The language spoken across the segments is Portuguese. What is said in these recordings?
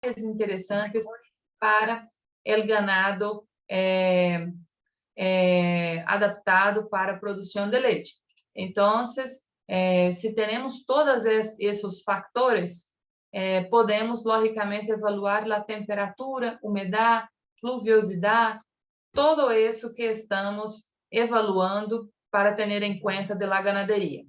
interesantes para o ganado adaptado para a produção de leite. Então, se temos todos esses fatores, podemos, logicamente, evaluar a temperatura, umidade, pluviosidade, todo isso que estamos evaluando para ter em conta da ganaderia.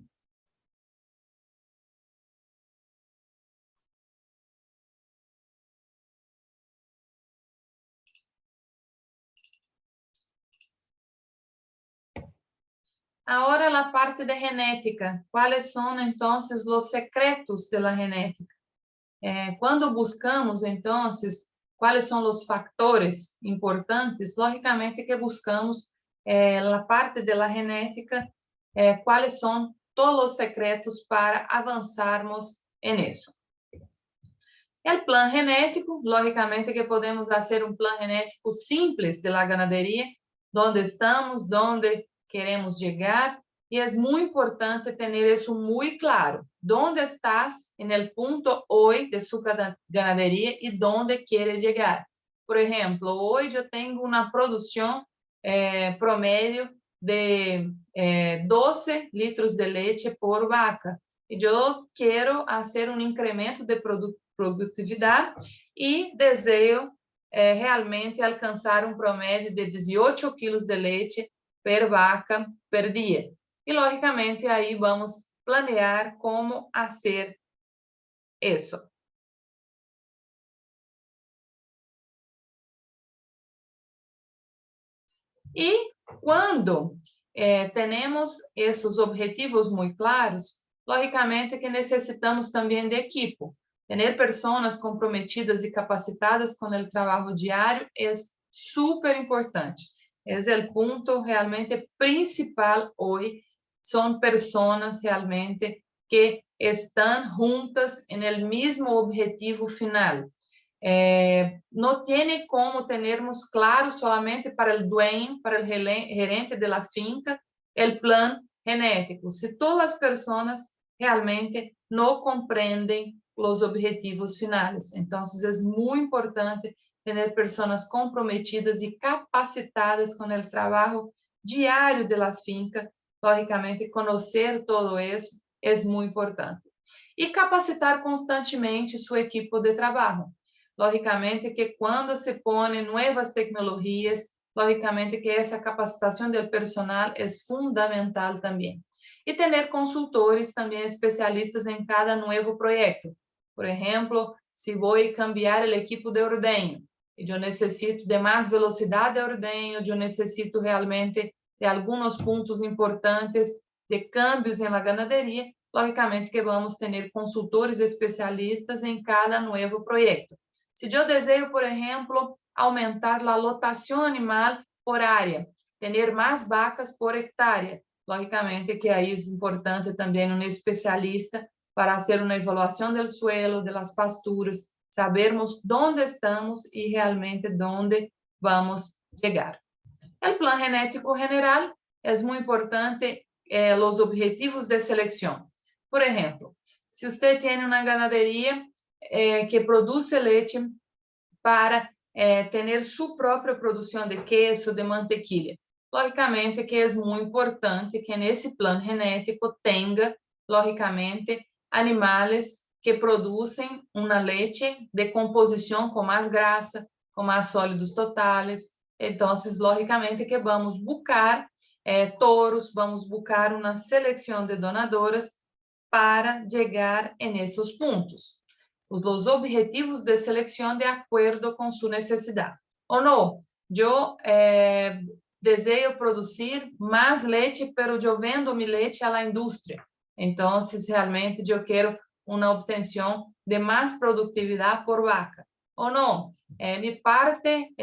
Agora, a parte de genética. Quais são, então, os secretos da genética? Quando buscamos, então, quais são os fatores importantes, logicamente que buscamos a parte da genética, quais são todos os secretos para avançarmos nisso. O plano genético, logicamente que podemos fazer um plano genético simples da ganaderia, onde estamos, onde queremos chegar, e é muito importante ter isso muito claro. Onde estás no ponto hoje de sua ganaderia e onde queres chegar. Por exemplo, hoje eu tenho uma produção promédio de 12 litros de leite por vaca. E eu quero fazer um incremento de produtividade e desejo realmente alcançar um promédio de 18 quilos de leite per vaca per dia. E, logicamente, aí vamos planear como fazer isso. E quando temos esses objetivos muito claros, logicamente que necessitamos também de equipo. Ter pessoas comprometidas e capacitadas com o trabalho diário é super importante. É o ponto realmente principal hoje. São pessoas realmente que estão juntas no mesmo objetivo final. Não tem como termos claro somente para o dueño, para o gerente da finca, o plano genético. Se todas as pessoas realmente não compreendem os objetivos finais. Então, é muito importante ter pessoas comprometidas e capacitadas com o trabalho diário da finca. Logicamente, conhecer todo isso é muito importante. E capacitar constantemente sua equipe de trabalho. Logicamente que quando se põe novas tecnologias, logicamente que essa capacitação do personal é fundamental também. E ter consultores também especialistas em cada novo projeto. Por exemplo, se vou cambiar o equipo de ordenho, e eu necessito de mais velocidade de ordenho, eu necessito realmente de alguns pontos importantes de câmbios na ganaderia, logicamente que vamos ter consultores especialistas em cada novo projeto. Se eu desejo, por exemplo, aumentar a lotação animal por área, ter mais vacas por hectare, logicamente que aí é importante também um especialista para fazer uma avaliação do suelo, das pasturas, sabermos onde estamos e realmente onde vamos chegar. O plano genético general é muito importante, os objetivos de seleção. Por exemplo, se você tem uma ganaderia que produz leite para ter sua própria produção de queso, de mantequilla, logicamente que é muito importante que nesse plano genético tenha, logicamente, animais que produzem uma leite de composição com mais grasa, com mais sólidos totales. Então, logicamente que vamos buscar touros, vamos buscar uma seleção de donadoras para chegar nesses pontos. Os objetivos de seleção de acordo com sua necessidade. Ou não, eu desejo produzir mais leite, mas eu vendo meu leite à indústria. Então, realmente eu quero uma obtenção de mais produtividade por vaca. Ou não, minha parte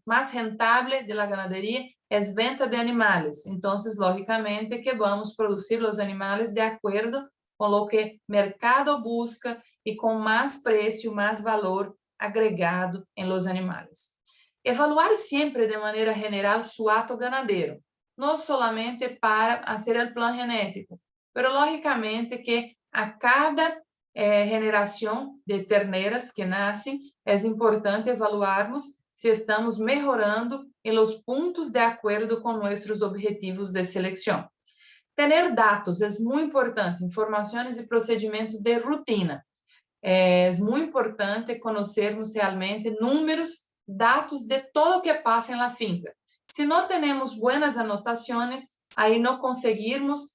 mais rentável da ganaderia é venda de animais. Então, logicamente que vamos produzir os animais de acordo com o que o mercado busca e com mais preço, mais valor agregado em los animais. Evaluar sempre de maneira general seu ato ganadeiro, não solamente para fazer o plano genético, mas logicamente que a cada generação de terneras que nascem, é importante evaluarmos se estamos melhorando em los puntos de acordo com nossos objetivos de seleção. Ter dados é muito importante, informações e procedimentos de rotina. É muito importante conhecermos realmente números, dados de todo o que passa na finca. Se não temos boas anotações, aí não conseguimos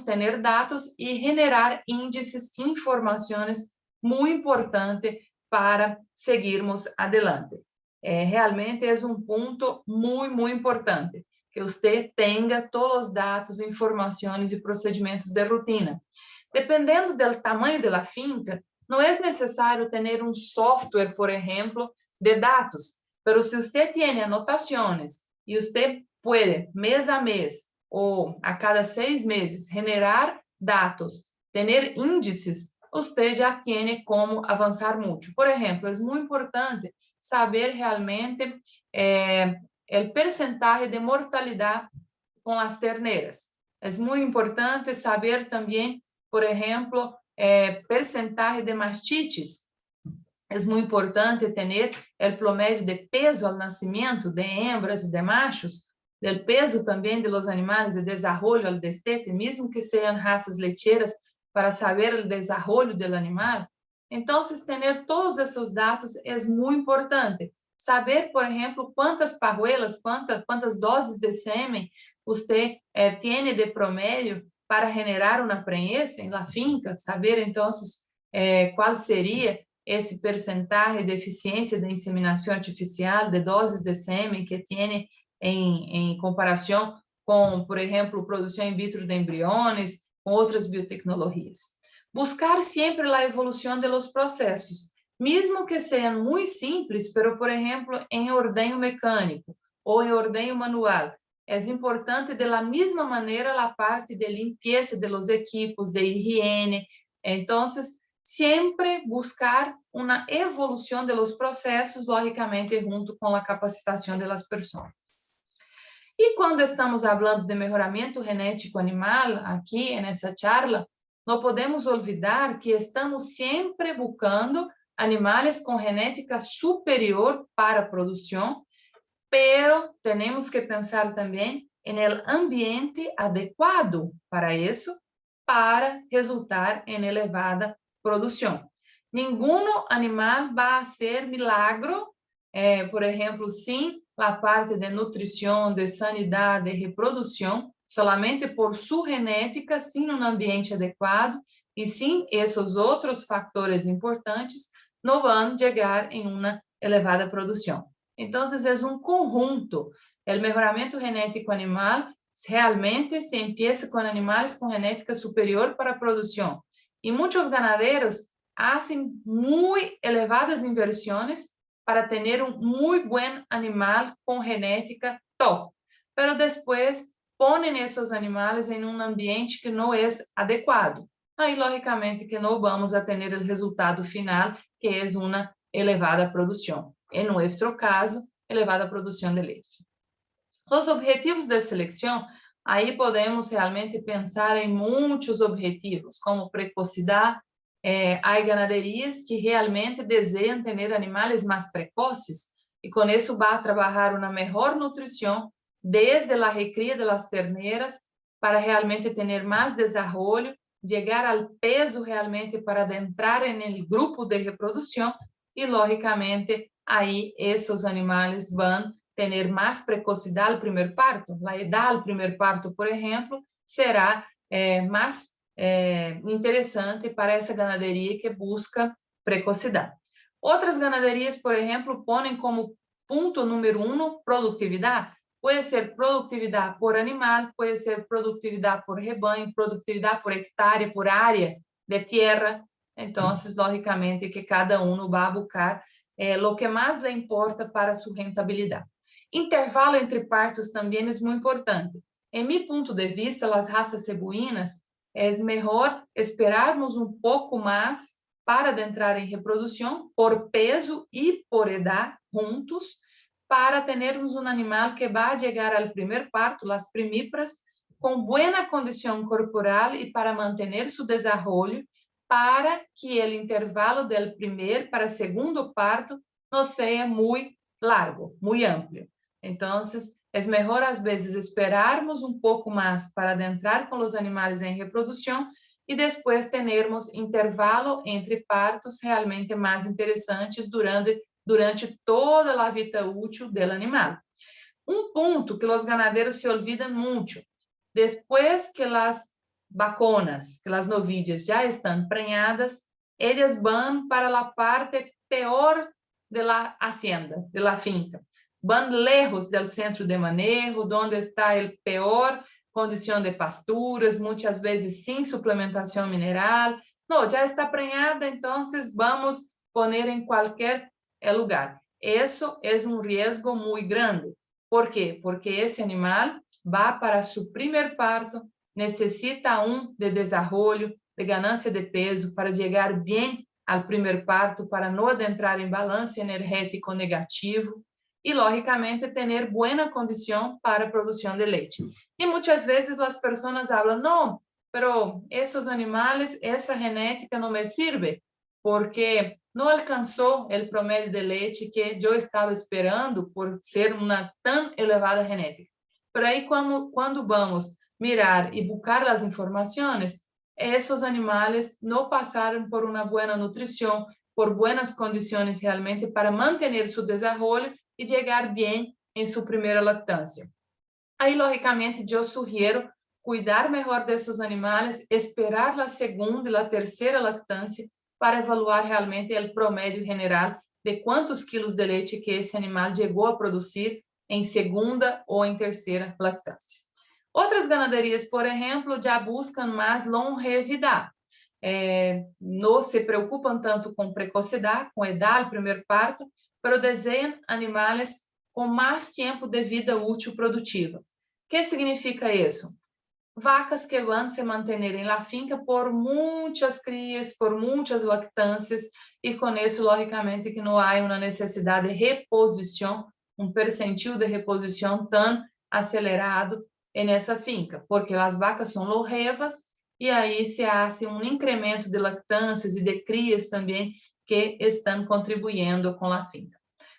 ter dados e generar índices, informações muito importantes para seguirmos adelante. Realmente é um ponto muito importante, que você tenha todos os dados, informações e procedimentos de rotina. Dependendo do tamanho da finca, não é necessário ter um software, por exemplo, de dados, mas se você tem anotações e você pode, mês a mês ou a cada 6 meses, generar dados, ter índices, você já tem como avançar muito. Por exemplo, é muito importante saber realmente o percentagem de mortalidade com as terneras. É muito importante saber também, por exemplo, percentagem de mastites. É muito importante ter o promédio de peso ao nascimento de hembras e de machos, do peso também de los animais de desenvolvimento ao destete, mesmo que sejam raças lecheiras, para saber o desenvolvimento do animal. Então, ter todos esses dados é muito importante. Saber, por exemplo, quantas parruelas, quantas doses de sêmen você tem de promédio para generar uma prenhez na finca, saber, então, qual seria esse percentagem de eficiência da inseminação artificial, de doses de sêmen que tem em comparação com, por exemplo, produção in vitro de embriões, com outras biotecnologias. Buscar sempre a evolução dos processos, mesmo que sejam muito simples, pero, por exemplo, em ordenho mecânico ou em ordenho manual. É importante, da mesma maneira, a parte de limpeza dos equipos, de higiene. Então, sempre buscar uma evolução dos processos, logicamente, junto com a capacitação das pessoas. E quando estamos falando de melhoramento genético animal, aqui nessa charla, não podemos olvidar que estamos sempre buscando animais com genética superior para a produção, pero temos que pensar também no ambiente adequado para isso, para resultar em elevada produção. Nenhum animal vai ser milagro, por exemplo, sim, a parte de nutrição, de sanidade, de reprodução, solamente por sua genética, sim, um ambiente adequado, e sim, esses outros fatores importantes não vão chegar em uma elevada produção. Então, é um conjunto. O melhoramento genético animal realmente se empieza com animais com genética superior para a produção. E muitos ganadeiros fazem muito elevadas inversões para ter um muito bom animal com genética top. Mas depois põem esses animais em um ambiente que não é adequado. Aí, logicamente, que não vamos a ter o resultado final, que é uma elevada produção. Em nosso caso, elevada produção de leite. Os objetivos de seleção, aí podemos realmente pensar em muitos objetivos, como precocidade. Há ganaderias que realmente desejam ter animais mais precoces e com isso vai trabalhar uma melhor nutrição desde a recria das terneras para realmente ter mais desenvolvimento, chegar ao peso realmente para adentrar no grupo de reprodução e, logicamente, aí esses animais vão ter mais precocidade no primeiro parto. A idade do primeiro parto, por exemplo, será mais interessante para essa ganaderia que busca precocidade. Outras ganaderias, por exemplo, põem como ponto número 1 produtividade. Pode ser produtividade por animal, pode ser produtividade por rebanho, produtividade por hectare, por área de terra. Então, logicamente, que cada um vai buscar o que mais lhe importa para sua rentabilidade. Intervalo entre partos também é muito importante. Em meu ponto de vista, as raças cebuínas, é melhor esperarmos um pouco mais para adentrar em reprodução, por peso e por idade juntos, para termos um animal que vai chegar ao primeiro parto, as primíparas, com buena condição corporal e para manter seu desenvolvimento, para que o intervalo do primeiro para segundo parto não seja muito largo, muito amplo. Então, é melhor às vezes esperarmos um pouco mais para adentrar com os animais em reprodução e depois termos intervalo entre partos realmente mais interessantes durante toda a vida útil do animal. Um ponto que os ganadeiros se olvidam muito: depois que as vaconas, que as novilhas já estão prenhadas, elas vão para a parte pior da hacienda, da finca. Vão lejos do centro de manejo, onde está a pior condição de pasturas, muitas vezes sem suplementação mineral. Não, já está prenhada, então vamos poner em qualquer lugar. Isso é um risco muito grande. Por quê? Porque esse animal vai para seu primeiro parto, necessita de desenvolvimento, de ganância de peso para chegar bem ao primeiro parto, para não adentrar em balanço energético negativo e, logicamente, ter boa condição para a produção de leite. E muitas vezes as pessoas falam, não, pero esses animais, essa genética não me serve, porque não alcançou o promédio de leite que eu estava esperando por ser uma tão elevada genética. Por aí, quando vamos mirar e buscar as informações, esses animais não passaram por uma boa nutrição, por boas condições realmente para manter seu desenvolvimento e chegar bem em sua primeira lactância. Aí, logicamente, eu sugiro cuidar melhor desses animais, esperar a segunda e a terceira lactância para evaluar realmente o promédio general de quantos quilos de leite que esse animal chegou a produzir em segunda ou em terceira lactância. Outras ganaderias, por exemplo, já buscam mais longevidade. Não se preocupam tanto com precocidade, com idade, primeiro parto, mas desejam animais com mais tempo de vida útil produtiva. O que significa isso? Vacas que vão se manter na finca por muitas crias, por muitas lactâncias, e com isso, logicamente, que não há uma necessidade de reposição, um percentil de reposição tão acelerado nessa finca, porque as vacas são longevas e aí se hace um incremento de lactâncias e de crias também que estão contribuindo com a finca.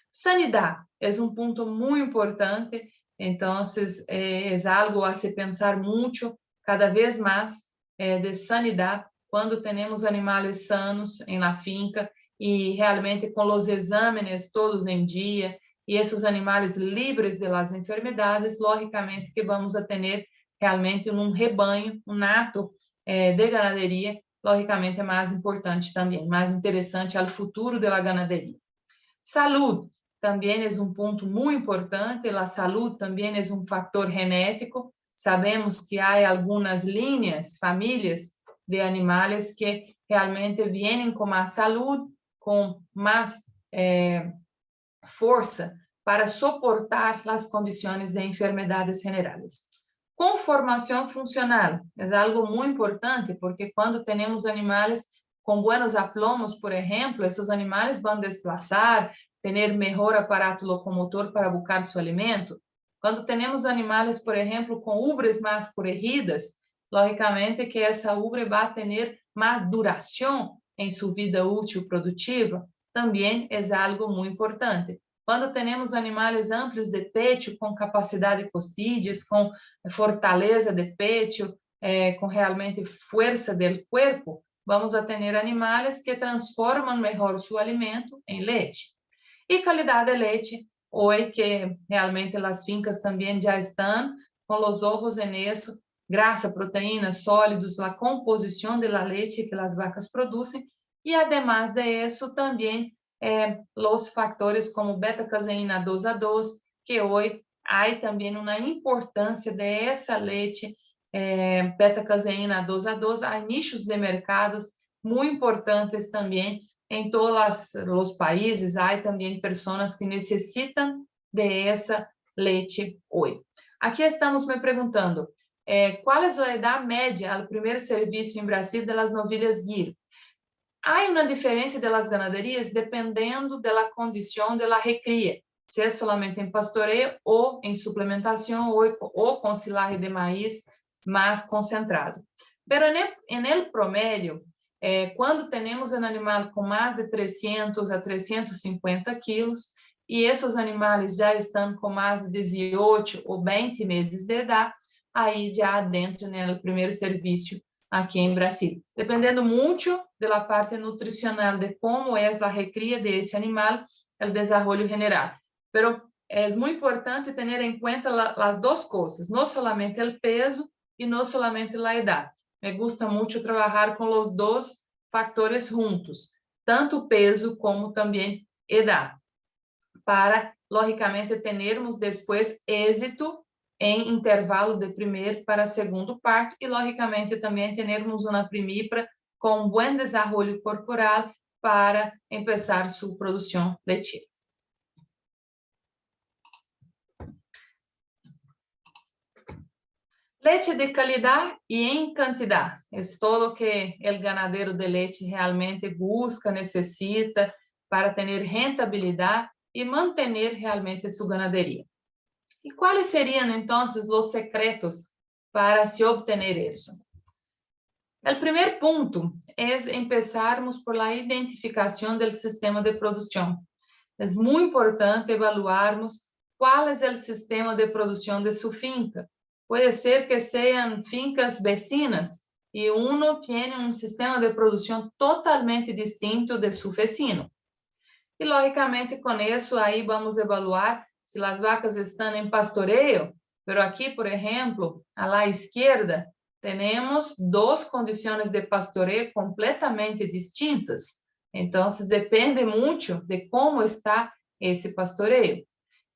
Sanidade é um ponto muito importante. Então, é algo a se pensar muito, cada vez mais, de sanidade, quando temos animais sanos na finca e realmente com os exames todos em dia, e esses animais livres de las enfermidades, logicamente que vamos a ter realmente um rebanho, um ato de ganaderia, logicamente mais importante também, mais interessante ao futuro da ganaderia. Saúde também é um ponto muito importante. A saúde também é um fator genético. Sabemos que há algumas linhas, famílias de animais que realmente vêm com mais saúde, com mais força para suportar as condições de enfermidades generais. Conformação funcional é algo muito importante, porque quando temos animais com buenos aplomos, por exemplo, esses animais vão desplaçar, ter melhor aparato locomotor para buscar seu alimento. Quando temos animais, por exemplo, com ubres mais corridas, logicamente que essa ubre vai ter mais duração em sua vida útil produtiva, também é algo muito importante. Quando temos animais amplos de pecho, com capacidade de costilhas, com fortaleza de pecho, com realmente força do corpo, vamos a ter animais que transformam melhor seu alimento em leite. E qualidade de leite, hoje que realmente as fincas também já estão com os ojos nisso, grasa, proteínas, sólidos, a composição da leite que as vacas produzem, e además de isso também os fatores como beta-caseína 2,2, que hoje há também uma importância dessa leite beta-caseína 2,2, há nichos de mercados muito importantes também em todos os países, há também pessoas que necessitam de essa leite hoje. Aqui estamos me perguntando, qual é a idade média ao primeiro serviço em Brasil das novilhas guir? Há uma diferença das ganaderias dependendo da condição da recria, se é somente em pastoreio ou em suplementação ou com silagem de maíz más concentrado. Pero en el promedio, quando temos um animal com mais de 300 a 350 quilos, e esses animais já estão com mais de 18 ou 20 meses de idade, aí já adentro no primeiro serviço aqui em Brasil. Dependendo muito da parte nutricional, de como é a recria desse animal, o desenvolvimento general. Pero é muito importante ter em conta as duas coisas, não somente o peso e não somente a idade. Me gusta muito trabalhar com os dois fatores juntos, tanto o peso como também idade, para, logicamente, termos depois êxito em intervalo de primeiro para segundo parto e, logicamente, também termos uma primípara com bom desenvolvimento corporal para começar sua produção leiteira. Leite de qualidade e em quantidade. É tudo que o ganadeiro de leite realmente busca, necessita para ter rentabilidade e manter realmente sua ganaderia. E quais seriam, então, os secretos para se obter isso? O primeiro ponto é começarmos por la identificação do sistema de produção. É muito importante evaluarmos qual é o sistema de produção de sua finca. Pode ser que sejam fincas vecinas e uno tem um sistema de produção totalmente distinto de seu vecino. E, logicamente, com isso, aí vamos evaluar se as vacas estão em pastoreio, pero aqui, por exemplo, à la esquerda, temos duas condições de pastoreio completamente distintas. Então, depende muito de como está esse pastoreio.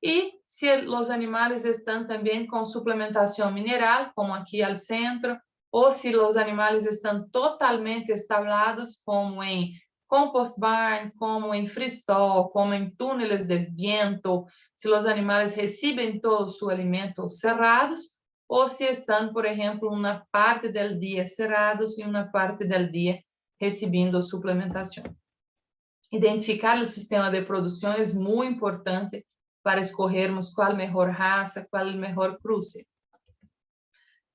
E se os animais estão também com suplementação mineral, como aqui ao centro, ou se os animais estão totalmente establados, como em compost barn, como em freestall, como em túneis de viento, se os animais recebem todo o seu alimento cerrados, ou se estão, por exemplo, uma parte do dia cerrados e uma parte do dia recebendo suplementação. Identificar o sistema de produção é muito importante para escolhermos qual a melhor raça, qual o melhor cruce.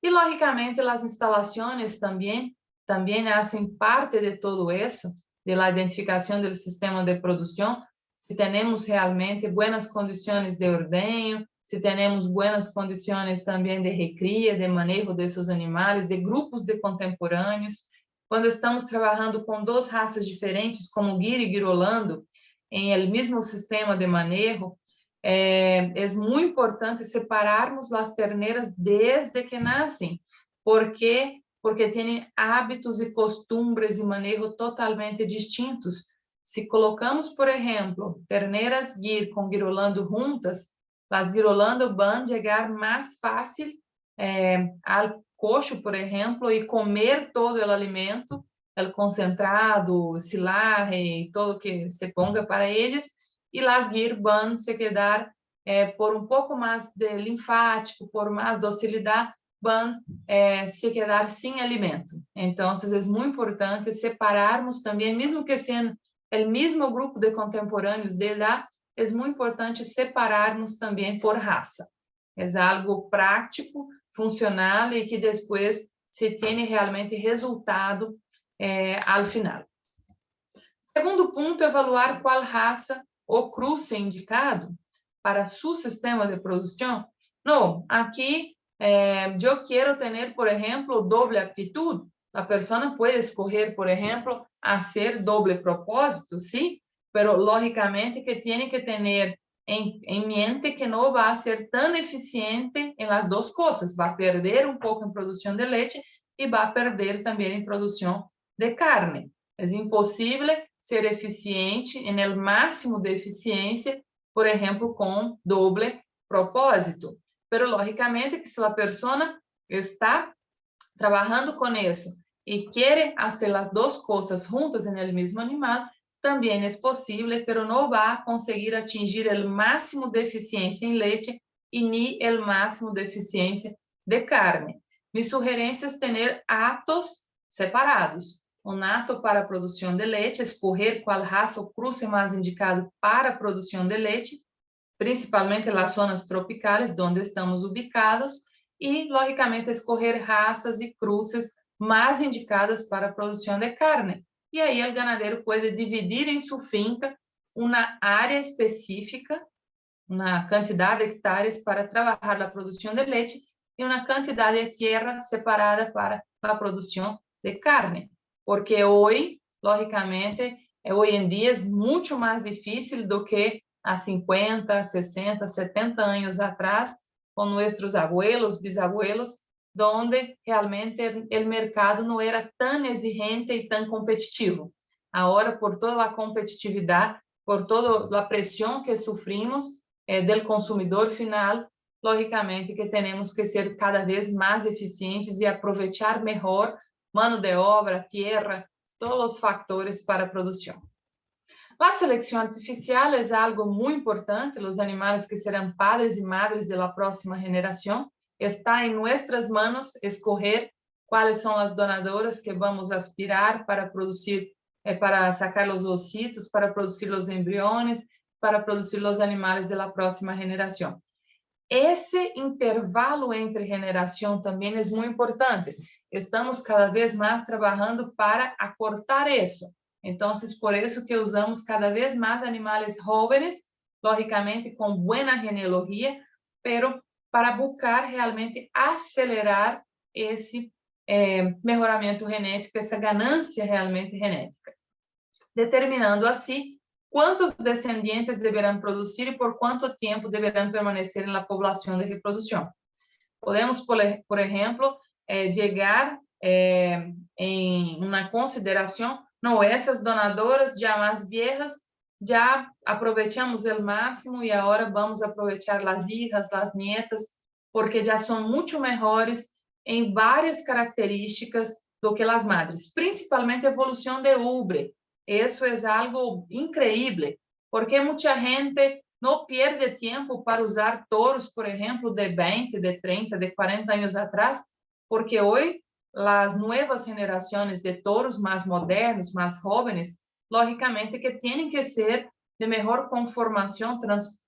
E, logicamente, as instalações também fazem parte de tudo isso, da identificação do sistema de produção, se temos realmente boas condições de ordenho, se temos boas condições também de recria, de manejo desses animais, de grupos de contemporâneos. Quando estamos trabalhando com duas raças diferentes, como Gyr e Girolando, em el mesmo sistema de manejo, é muito importante separarmos as terneiras desde que nascem, porque têm hábitos e costumes e manejo totalmente distintos. Se colocamos, por exemplo, terneiras Gyr com Girolando juntas, as Girolando vão chegar mais fácil ao coxo, por exemplo, e comer todo o alimento, o concentrado, silagem, todo que se ponga para eles, e as Gyr vão se quedar por um pouco mais de linfático, por mais docilidade, vão se quedar sem alimento. Então, é muito importante separarmos também, mesmo que sejam o mesmo grupo de contemporâneos de idade, é muito importante separarmos também por raça. É algo prático, funcional e que depois se tem realmente resultado ao final. Segundo ponto, evaluar qual raça ou cruce indicado para seu sistema de produção. Não, aqui eu quero ter, por exemplo, doble aptitud. A pessoa pode escolher, por exemplo, fazer doble propósito, sim, pero logicamente que tem que ter em mente que não vai ser tão eficiente em as duas coisas. Vai perder um pouco em produção de leite e vai perder também em produção de carne. É impossível ser eficiente em el máximo de eficiência, por exemplo, com doble propósito. Pero, logicamente, que se a pessoa está trabalhando com isso e quer fazer as duas coisas juntas em el mesmo animal, também é possível, pero não vai conseguir atingir o máximo de eficiência em leite e nem o máximo de eficiência de carne. Minha sugerência é ter atos separados. Um ato para a produção de leite, escolher qual raça ou cruce mais indicado para a produção de leite, principalmente nas zonas tropicais, onde estamos ubicados, e, logicamente, escolher raças e cruces mais indicadas para a produção de carne. E aí o ganadeiro pode dividir em sua finca uma área específica, uma quantidade de hectares para trabalhar a produção de leite e uma quantidade de terra separada para a produção de carne. Porque hoje, logicamente, hoje em dia é muito mais difícil do que há 50, 60, 70 anos atrás, com nossos abuelos, bisabuelos, onde realmente o mercado não era tão exigente e tão competitivo. Agora, por toda a competitividade, por toda a pressão que sofrimos do consumidor final, logicamente que temos que ser cada vez mais eficientes e aproveitar melhor mano de obra, terra, todos os fatores para a produção. A seleção artificial é algo muito importante. Os animais que serão padres e madres da próxima geração, está em nossas mãos escolher quais são as donadoras que vamos aspirar para produzir, para sacar os ocitos, para produzir os embriões, para produzir os animais da próxima geração. Esse intervalo entre geração também é muito importante. Estamos cada vez mais trabalhando para acortar isso. Então, por isso que usamos cada vez mais animais jovens, logicamente com boa genealogia, pero para buscar realmente acelerar esse melhoramento genético, essa ganância realmente genética, determinando assim quantos descendentes deverão produzir e por quanto tempo deverão permanecer na população de reprodução. Podemos, por exemplo, chegar em uma consideração, não, essas donadoras já mais viejas, já aproveitamos o máximo e agora vamos aproveitar as hijas, as nietas, porque já são muito melhores em várias características do que as madres, principalmente a evolução de ubre. Isso é algo incrível, porque muita gente não perde tempo para usar touros, por exemplo, de 20, de 30, de 40 anos atrás, porque hoje as novas gerações de touros mais modernos, mais jovens, logicamente que têm que ser de melhor conformação,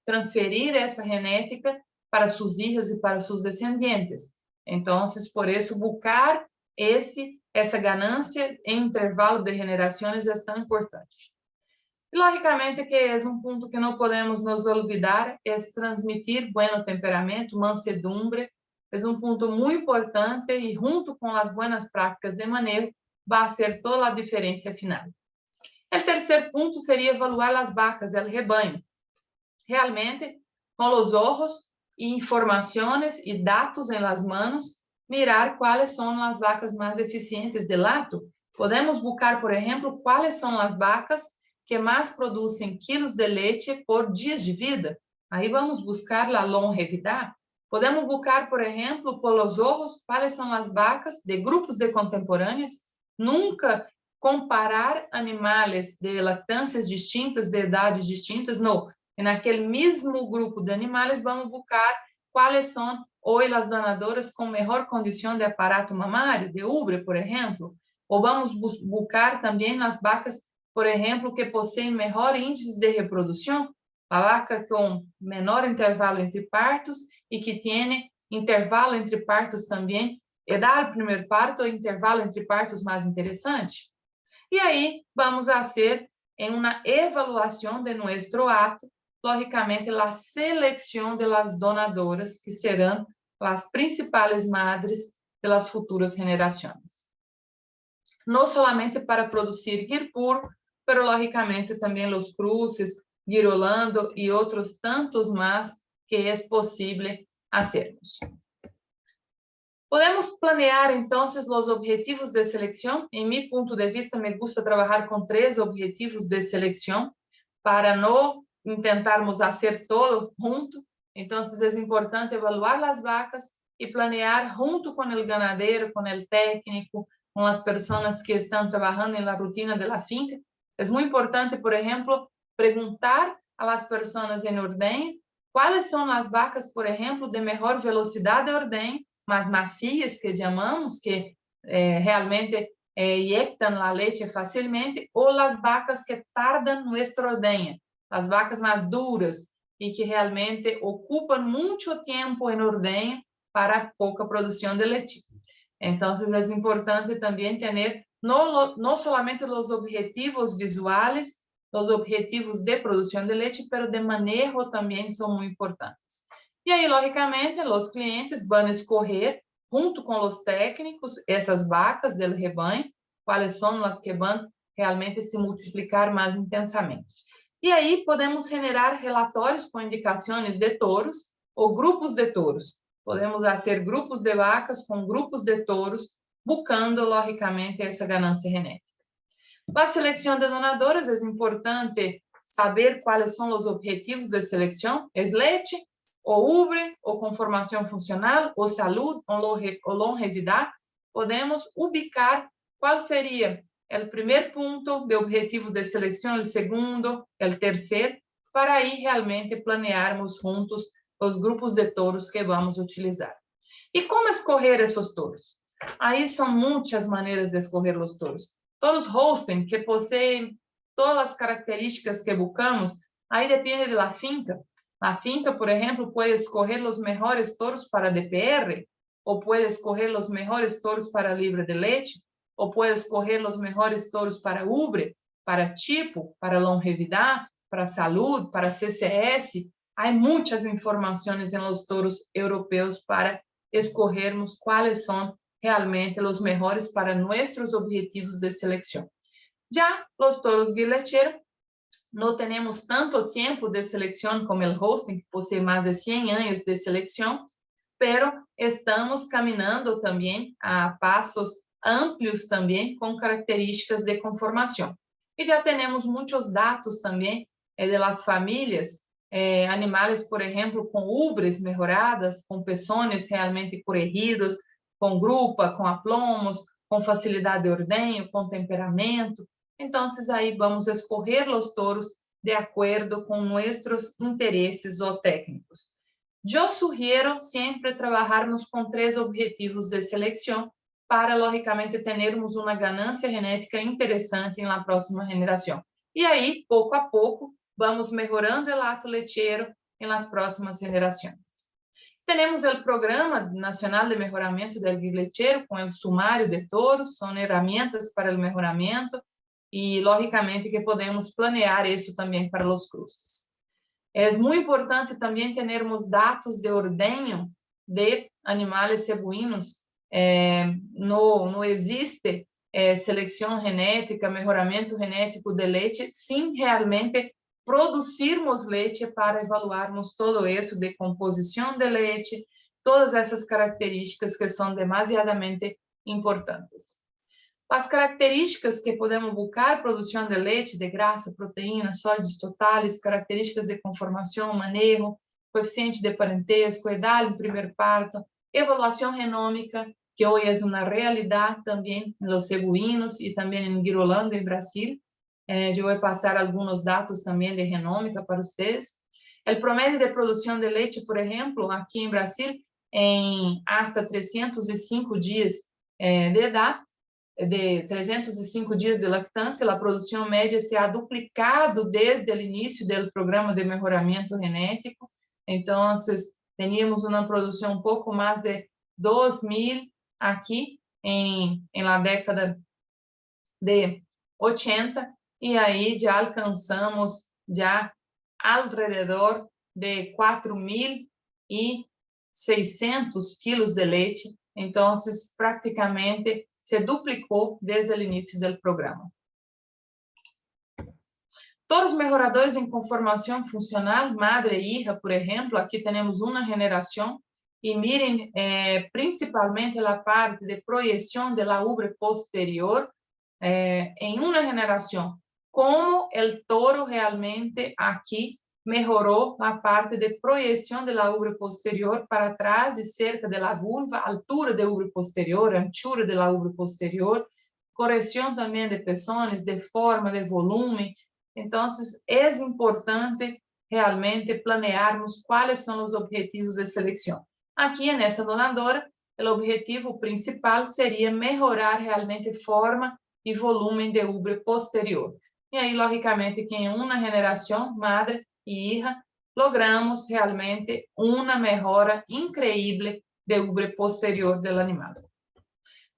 transferir essa genética para suas filhas e para seus descendentes. Então, por isso, buscar essa ganância em intervalo de gerações é tão importante. E, logicamente, que é um ponto que não podemos nos olvidar, é transmitir bom temperamento, mansedumbre, é um ponto muito importante e, junto com as boas práticas de manejo, vai ser toda a diferença final. O terceiro ponto seria evaluar as vacas, o rebanho. Realmente, com os olhos e informações e dados em las manos, mirar quais são as vacas mais eficientes de lato. Podemos buscar, por exemplo, quais são as vacas que mais produzem quilos de leite por dias de vida. Aí vamos buscar a longevidade. Podemos buscar, por exemplo, pelos olhos, quais são as vacas de grupos de contemporâneos. Nunca comparar animais de lactâncias distintas, de idades distintas, não. Naquele mesmo grupo de animais, vamos buscar quais são hoje as donadoras com melhor condição de aparato mamário, de ubre, por exemplo. Ou vamos buscar também as vacas, por exemplo, que possuem melhor índice de reprodução, a vaca com menor intervalo entre partos e que tem intervalo entre partos também, e dá o primeiro parto ou intervalo entre partos mais interessante. E aí vamos fazer em uma avaliação de nosso ato, logicamente, a seleção de las donadoras, que serão as principais madres das futuras gerações. Não somente para produzir guir puro, mas, logicamente, também os cruces, guir holando e outros tantos mais que é possível fazermos. Podemos planear, então, os objetivos de seleção. Em meu ponto de vista, me gusta trabalhar com 3 objetivos de seleção para não tentarmos fazer todo junto. Então, é importante evaluar as vacas e planear junto com o ganadeiro, com o técnico, com as pessoas que estão trabalhando na rotina da finca. É muito importante, por exemplo, perguntar às pessoas em ordenha quais são as vacas, por exemplo, de melhor velocidade de ordenha, mais macias, que chamamos, que realmente ejectam a leite facilmente, ou as vacas que tardam nossa ordenha, as vacas mais duras e que realmente ocupam muito tempo em ordenha para pouca produção de leite. Então, é importante também ter não somente os objetivos visuais, os objetivos de produção de leite, mas de manejo também são muito importantes. E aí, logicamente, os clientes vão escolher, junto com os técnicos, essas vacas do rebanho, quais são as que vão realmente se multiplicar mais intensamente. E aí, podemos generar relatórios com indicações de touros ou grupos de touros. Podemos fazer grupos de vacas com grupos de touros, buscando, logicamente, essa ganância genética. Para a seleção de donadoras, é importante saber quais são os objetivos de seleção: é leite, ou ubre, ou conformação funcional, ou saúde, ou longevidade. Podemos ubicar qual seria o primeiro ponto de objetivo de seleção, o segundo, o terceiro, para aí realmente planearmos juntos os grupos de touros que vamos utilizar. E como escolher esses touros? Aí são muitas maneiras de escolher os touros. Touros Holstein, que possuem todas as características que buscamos, aí depende da finca. A finca, por exemplo, pode escolher os melhores touros para DPR, ou pode escolher os melhores touros para livre de leite, ou pode escolher os melhores touros para ubre, para tipo, para longevidade, para saúde, para CCS. Há muitas informações em los touros europeus para escolhermos quais são realmente os melhores para nossos objetivos de seleção. Já os touros guilhercheros, não temos tanto tempo de seleção como o Holstein, que possui mais de 100 anos de seleção, pero estamos caminhando também a passos amplios também com características de conformação. E já temos muitos dados também de las famílias, animais, por exemplo, com ubres melhoradas, com pezones realmente corrigidos, com grupa, com aplomos, com facilidade de ordenho, com temperamento. Então, aí vamos escolher os touros de acordo com nossos interesses ou técnicos. Eu sugiro sempre trabalharmos com 3 objetivos de seleção para, logicamente, termos uma ganância genética interessante na próxima geração. E aí, pouco a pouco, vamos melhorando o ato leiteiro nas próximas gerações. Temos o Programa Nacional de Melhoramento do Guia Leiteiro, com o sumário de touros, são ferramentas para o melhoramento, e, logicamente, que podemos planear isso também para os cruces. É muito importante também termos dados de ordenho de animais cebuínos. Não existe seleção genética, melhoramento genético de leite, sem realmente produzirmos leite para evaluarmos todo isso de composição de leite, todas essas características que são demasiadamente importantes. As características que podemos buscar: produção de leite, de grasa, proteínas, sólidos totais, características de conformação, manejo, coeficiente de parentesco, idade no primeiro parto, evaluação genômica, que hoje é uma realidade também nos cebuínos e também em Girolando, em Brasil. Eu vou passar alguns dados também de genômica para vocês. O promédio de produção de leite, por exemplo, aqui em Brasil, em hasta 305 dias de idade, de 305 dias de lactância, a produção média se ha duplicado desde o início do programa de melhoramento genético. Então, teníamos uma produção um pouco mais de 2.000 aqui na década de 80, e aí já alcançamos já alrededor de 4.600 quilos de leite. Então, praticamente se duplicou desde o início do programa. Todos os melhoradores em conformação funcional, madre e hija, por exemplo, aqui temos uma geração, e mirem principalmente a parte de projeção da ubre posterior em uma geração, como o touro realmente aqui melhorou a parte de projeção da ubre posterior para trás e cerca da vulva, altura da ubre posterior, anchura da ubre posterior, correção também de pezones, de forma, de volume. Então, é importante realmente planearmos quais são os objetivos de seleção. Aqui, nessa donadora, o objetivo principal seria melhorar realmente forma e volume de ubre posterior. E aí, logicamente, que em uma geração, madre e hija, logramos realmente uma melhora incrível de ubre posterior do animal.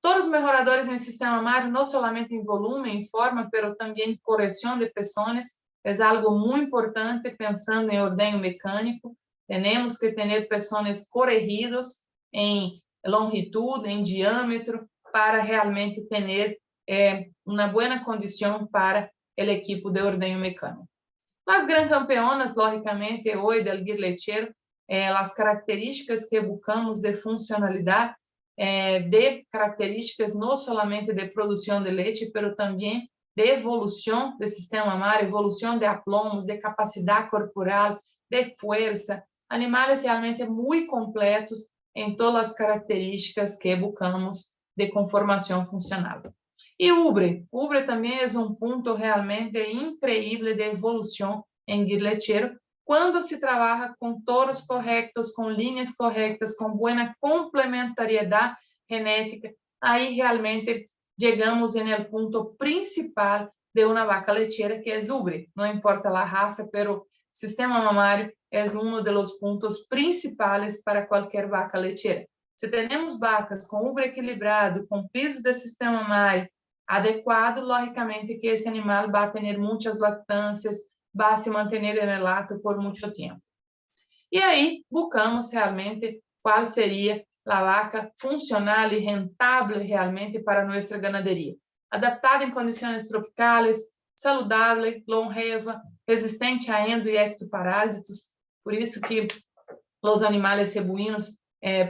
Todos os melhoradores em sistema mamário, não somente em volume, em forma, mas também em correção de peções, é algo muito importante pensando em ordenho mecânico. Temos que ter peções corrigidos em longitude, em diâmetro, para realmente ter uma boa condição para o equipo de ordenho mecânico. As grandes campeonas, logicamente, hoje, do guir lecheiro, as características que buscamos de funcionalidade, de características não somente de produção de leite, mas também de evolução do sistema mamário, evolução de aplomos, de capacidade corporal, de força, animais realmente muito completos em todas as características que buscamos de conformação funcional. E ubre também é um ponto realmente incrível de evolução em guir lecheiro, quando se trabalha com touros corretos, com linhas corretas, com boa complementariedade genética, aí realmente chegamos no ponto principal de uma vaca lecheira, que é ubre. Não importa a raça, mas o sistema mamário é um dos pontos principais para qualquer vaca lecheira. Se temos vacas com ubre equilibrado, com piso de sistema mamário adequado, logicamente que esse animal vai ter muitas lactâncias, vai se manter no lato por muito tempo. E aí, buscamos realmente qual seria a vaca funcional e rentável realmente para nossa ganaderia. Adaptada em condições tropicais, saudável, longeva, resistente a endo e ectoparásitos. Por isso que os animais cebuínos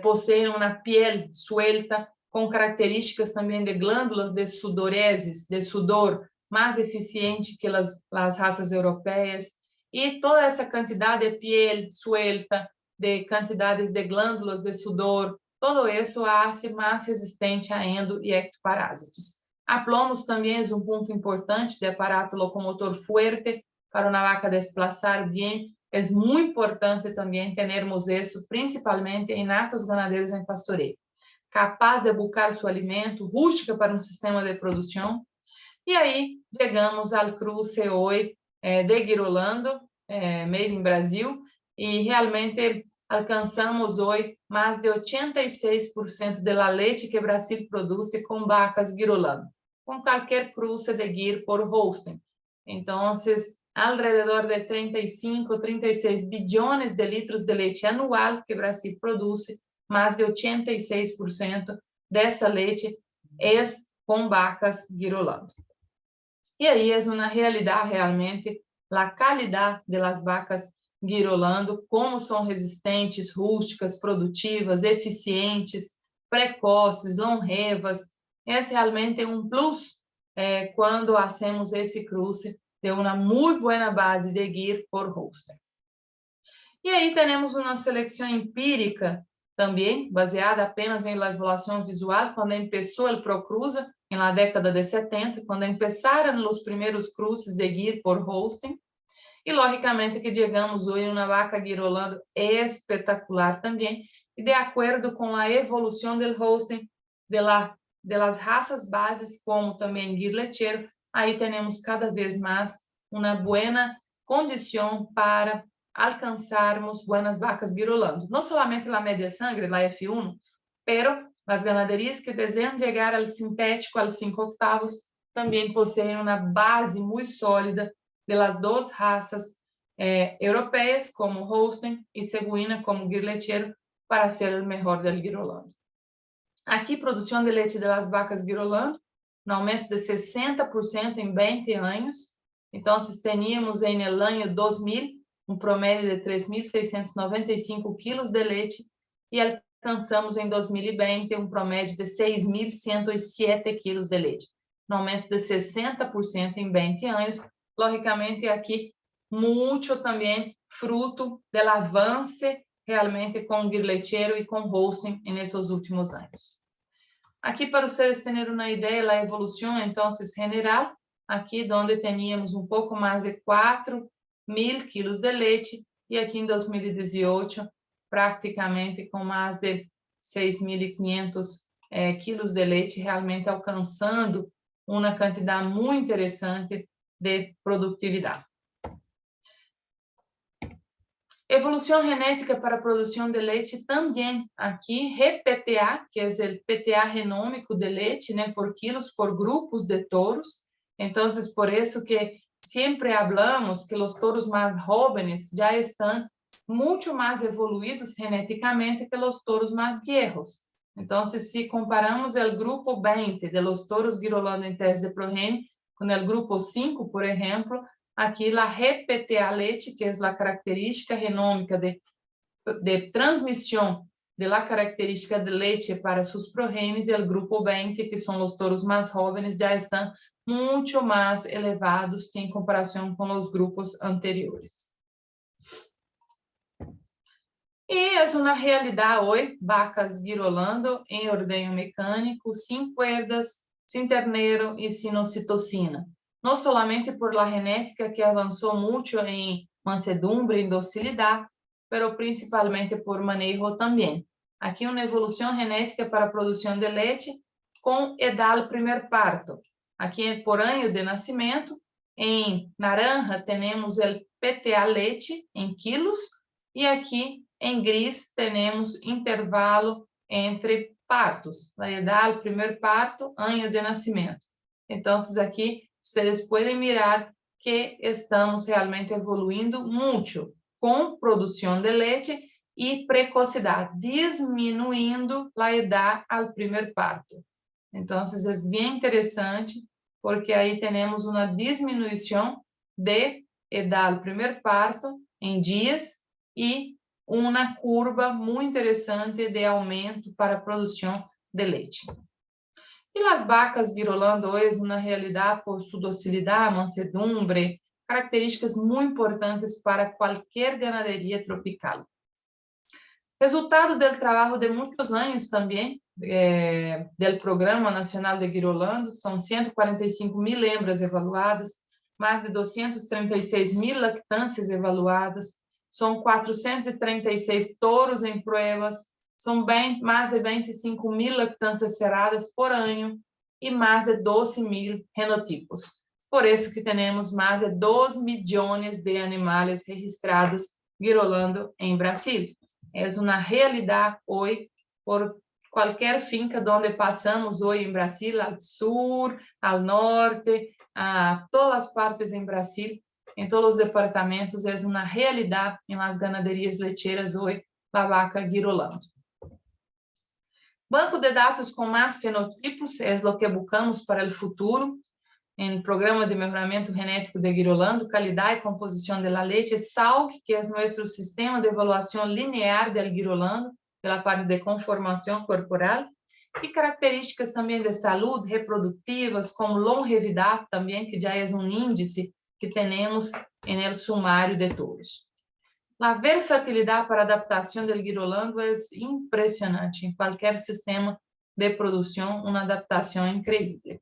possuem uma pele suelta, com características também de glândulas de sudoreses, de sudor, mais eficiente que as raças europeias, e toda essa quantidade de pele suelta, de quantidades de glândulas de sudor, todo isso hace mais resistente a endo e ectoparásitos. Aplomos também é um ponto importante de aparato locomotor fuerte para uma vaca desplaçar bem. É muito importante também termos isso, principalmente em atos ganadeiros em pastoreio. Capaz de buscar seu alimento, rústica para um sistema de produção. E aí, chegamos ao cruce hoje de Girolando, made in Brasil, e realmente alcançamos hoje mais de 86% da leite que o Brasil produz com vacas Girolando, com qualquer cruce de Gir por Holstein. Então, alrededor de 35, 36 bilhões de litros de leite anual que o Brasil produz, mais de 86% dessa leite é com vacas Girolando. E aí é uma realidade realmente a qualidade das vacas Girolando, como são resistentes, rústicas, produtivas, eficientes, precoces, longevas. É realmente um plus quando fazemos esse cruce de uma muito boa base de Gir por Holstein. E aí temos uma seleção empírica também, baseada apenas em avaliação visual, quando começou o Procruza, na década de 70, quando começaram os primeiros cruces de Gir por Holstein, e logicamente que chegamos hoje uma vaca Girolando espetacular também, e de acordo com a evolução do Holstein, das raças bases, como também Gir lecheiro, aí temos cada vez mais uma boa condição para alcançarmos buenas vacas Girolando. Não somente a média sangre, a F1, pero as ganaderias que desejam chegar ao sintético, aos 5 octavos, também possuem uma base muito sólida das duas raças europeias, como Holstein, e cebuína, como Gir lecheiro, para ser o melhor do Girolando. Aqui, produção de leite das vacas Girolando, um aumento de 60% em 20 anos. Então, teníamos em el año 2000 um promédio de 3.695 quilos de leite e alcançamos em 2020 um promédio de 6.107 quilos de leite, um aumento de 60% em 20 anos. Logicamente, aqui, muito também fruto do avanço realmente com Gir lecheiro e com Holstein nesses últimos anos. Aqui, para vocês terem uma ideia da evolução, então, general, aqui onde teníamos um pouco mais de 4.000 quilos de leite, e aqui em 2018, praticamente com mais de 6.500 quilos de leite, realmente alcançando uma quantidade muito interessante de produtividade. Evolución genética para producción de leche también. Aquí, GPTA, que es el PTA genómico de leche, ¿no? Por kilos, por grupos de toros. Entonces, por eso que siempre hablamos que los toros más jóvenes ya están mucho más evoluídos genéticamente que los toros más viejos. Entonces, si comparamos el grupo 20 de los toros Girolando en test de progenie con el grupo 5, por ejemplo, aquí la GPTA leche, que es la característica genómica de transmisión de la característica de leche para sus progenies, y el grupo 20, que son los toros más jóvenes, ya están mucho más elevados que en comparación con los grupos anteriores. E é uma realidade hoje, vacas Girolando em ordenho mecânico, sem cuerdas, sem ternero e sem ocitocina. Não somente por la genética que avançou muito em mansedumbre e docilidade, pero principalmente por manejo também. Aqui uma evolução genética para a produção de leite com edal primeiro parto. Aqui por ano de nascimento, em naranja temos o PTA leite em quilos, e aqui em gris, temos intervalo entre partos, la edad, primeiro parto, ano de nascimento. Então, aqui, vocês podem mirar que estamos realmente evoluindo muito com produção de leite e precocidade, diminuindo a edad ao primeiro parto. Então, é bem interessante, porque aí temos uma diminuição de edad ao primeiro parto em dias e uma curva muito interessante de aumento para a produção de leite. E as vacas Girolando hoje, na realidade, por sua docilidade, mansedumbre, características muito importantes para qualquer ganaderia tropical. Resultado do trabalho de muitos anos também, do Programa Nacional de Girolando, são 145.000 hembras evaluadas, mais de 236.000 lactâncias evaluadas, são 436 touros em provas, são mais de 25.000 lactâncias cerradas por ano e mais de 12.000 genotipos. Por isso que temos mais de 2 milhões de animais registrados Girolando em Brasil. É uma realidade hoje por qualquer finca onde passamos hoje em Brasil, ao sul, ao norte, a todas as partes em Brasil. Em todos os departamentos, é uma realidade em las ganaderias lecheiras hoje, a vaca Girolando. Banco de dados com mais fenotipos é o que buscamos para o futuro. Em Programa de Melhoramento Genético de Girolando, Qualidade e Composição de la Leche, SALC, que é nosso sistema de avaliação linear del Girolando, pela parte de conformação corporal, e características também de saúde reprodutivas, como longevidade também, que já é um índice que temos no sumário de touros. A versatilidade para adaptação do Girolando é impressionante. Em qualquer sistema de produção, uma adaptação incrível.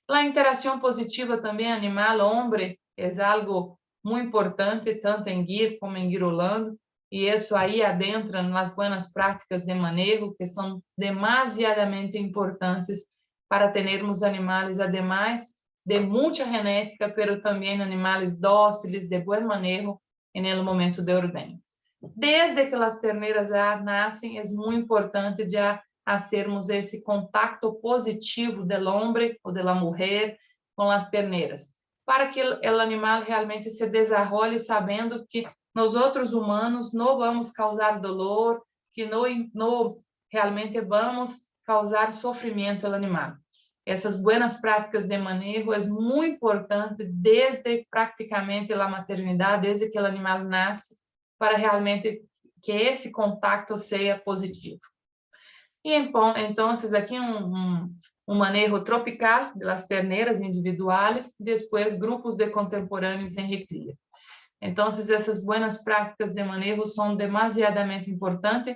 A interação positiva também animal-homem é algo muito importante, tanto em Gir como em Girolando, e isso aí adentra nas boas práticas de manejo, que são demasiadamente importantes para termos animais, ademais de muita genética, pero também animais dóceis, de bom manejo no momento de ordenho. Desde que as terneiras já nascem, é muito importante já fazermos esse contato positivo do homem ou da mulher com as terneiras, para que o animal realmente se desenvolva sabendo que nós outros humanos não vamos causar dolor, que não realmente vamos causar sofrimento ao animal. Essas boas práticas de manejo é muito importante desde praticamente a maternidade, desde que o animal nasce, para realmente que esse contato seja positivo. E então, aqui manejo tropical das terneiras individuais, depois grupos de contemporâneos em recria. Então, essas boas práticas de manejo são demasiadamente importantes.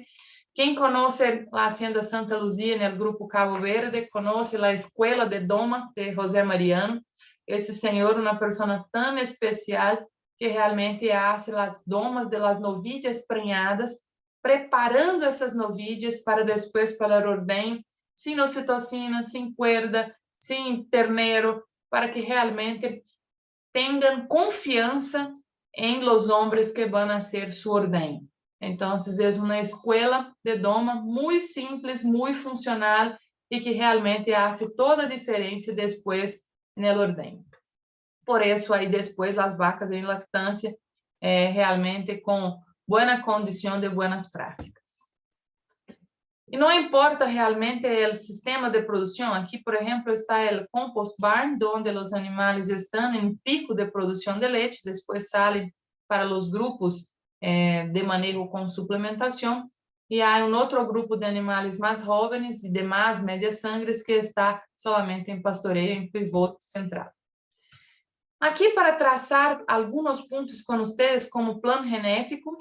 Quem conhece a Hacienda Santa Luzia, no grupo Cabo Verde, conhece a Escola de Doma de José Mariano. Esse senhor, uma pessoa tão especial, que realmente hace as domas de las novilhas prenhadas, preparando essas novilhas para depois para o ordenho, sem ocitocina, sem cuerda, sem ternero, para que realmente tenham confiança en los hombres que van a hacer su ordeño. Entonces, es una escuela de doma muy simples, muy funcional y que realmente hace toda a diferença depois no ordeño. Por isso, aí depois, as vacas em lactância, realmente com boa condição de boas práticas. E não importa realmente o sistema de produção, aqui, por exemplo, está o compost barn, onde os animais estão em pico de produção de leite, depois saem para os grupos de manejo com suplementação, e há outro grupo de animais mais jovens e de mais médias sangres que está solamente em pastoreio, em pivote central. Aqui, para traçar alguns pontos com vocês como plano genético,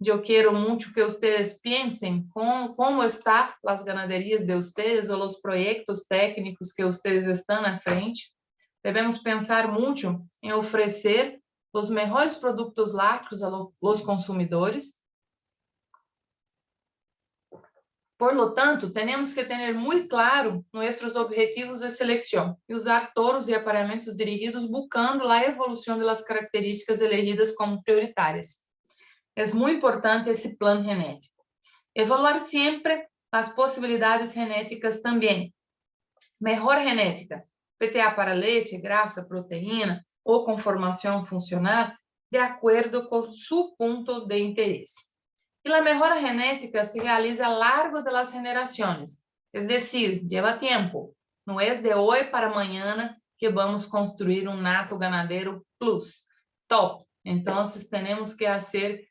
eu quero muito que vocês pensem como estão as ganaderias de vocês ou os projetos técnicos que vocês estão na frente. Devemos pensar muito em oferecer os melhores produtos lácteos aos consumidores. Por lo tanto, temos que ter muito claro nossos objetivos de seleção e usar touros e aparelhamentos dirigidos buscando a evolução das características elegidas como prioritárias. É muito importante esse plano genético. Evaluar sempre as possibilidades genéticas também. Melhor genética, PTA para leite, grasa, proteína ou conformação funcional, de acordo com seu ponto de interesse. E a melhora genética se realiza a largo de las generações, es decir, lleva tempo. Não é de hoje para amanhã que vamos construir um nato ganadeiro plus, top. Então, temos que fazer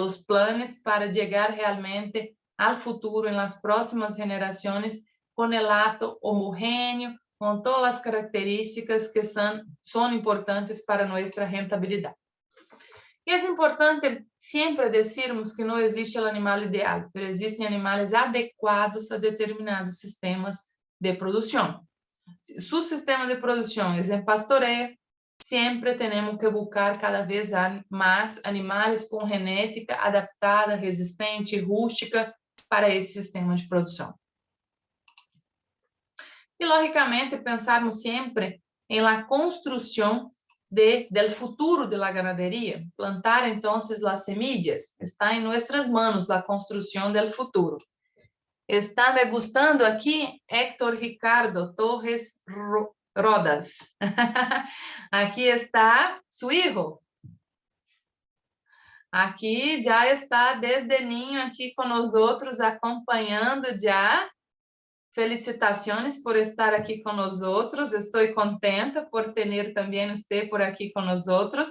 os planos para chegar realmente ao futuro, em las próximas gerações, com o hato homogêneo, com todas as características que são importantes para nossa rentabilidade. E é importante sempre dizermos que não existe o animal ideal, mas existem animais adequados a determinados sistemas de produção. Se seu sistema de produção é em pastoreio, sempre temos que buscar cada vez mais animais com genética adaptada, resistente, rústica para esse sistema de produção. E, logicamente, pensarmos sempre em la construção del futuro de la ganadería. Plantar, entonces, las semillas. Está en nuestras manos la construcción del futuro. Está me gustando aqui Héctor Ricardo Torres Rodas. Aqui está su hijo. Aqui já está desde niño aqui com nós outros, acompanhando já. Felicitações por estar aqui com nós outros. Estou contenta por ter também você por aqui com nós outros.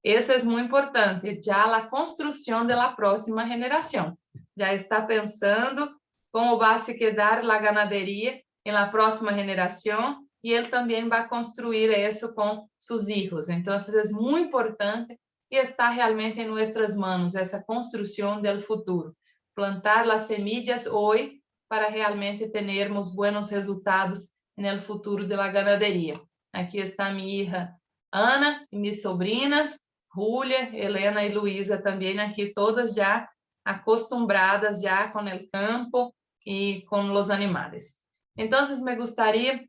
Isso é muito importante. Já a construção da próxima geração. Já está pensando como vai se quedar a ganaderia na próxima geração e ele também vai construir isso com seus filhos. Então, é muito importante e está realmente em nossas mãos essa construção do futuro. Plantar as semillas hoje para realmente termos buenos resultados no futuro da ganaderia. Aqui está minha hija Ana e minhas sobrinas, Júlia, Helena e Luísa também aqui, todas já acostumbradas já com o campo e com os animais. Então, me gostaria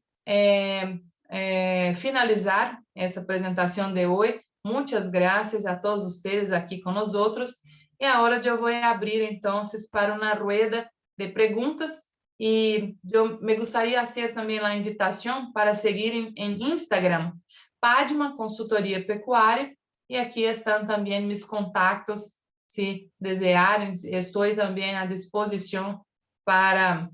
finalizar essa apresentação de hoje. Muitas graças a todos vocês aqui com nós outros. E agora eu vou abrir, então, para uma rueda de perguntas e eu me gostaria de fazer também a invitação para seguir em Instagram, Padma Consultoria Pecuária, e aqui estão também meus contatos, se desejarem, estou também à disposição para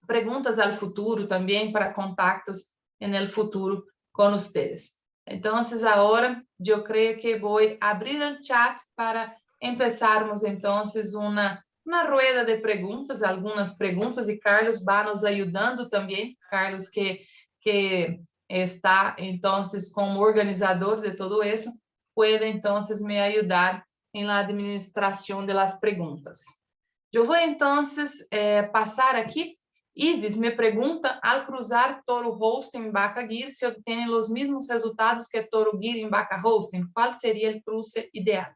perguntas ao futuro, também para contatos no futuro com vocês. Então, agora, eu creio que vou abrir o chat para começarmos, então, uma rueda de perguntas, algumas perguntas, e Carlos vai nos ajudando também, Carlos que está, então, como organizador de tudo isso, pode, então, me ajudar na administração das perguntas. Eu vou, então, passar aqui. Ives me pergunta, ao cruzar Toro Holstein em vaca Gir, se obtêm os mesmos resultados que Toro Gir em vaca Holstein, qual seria o cruce ideal?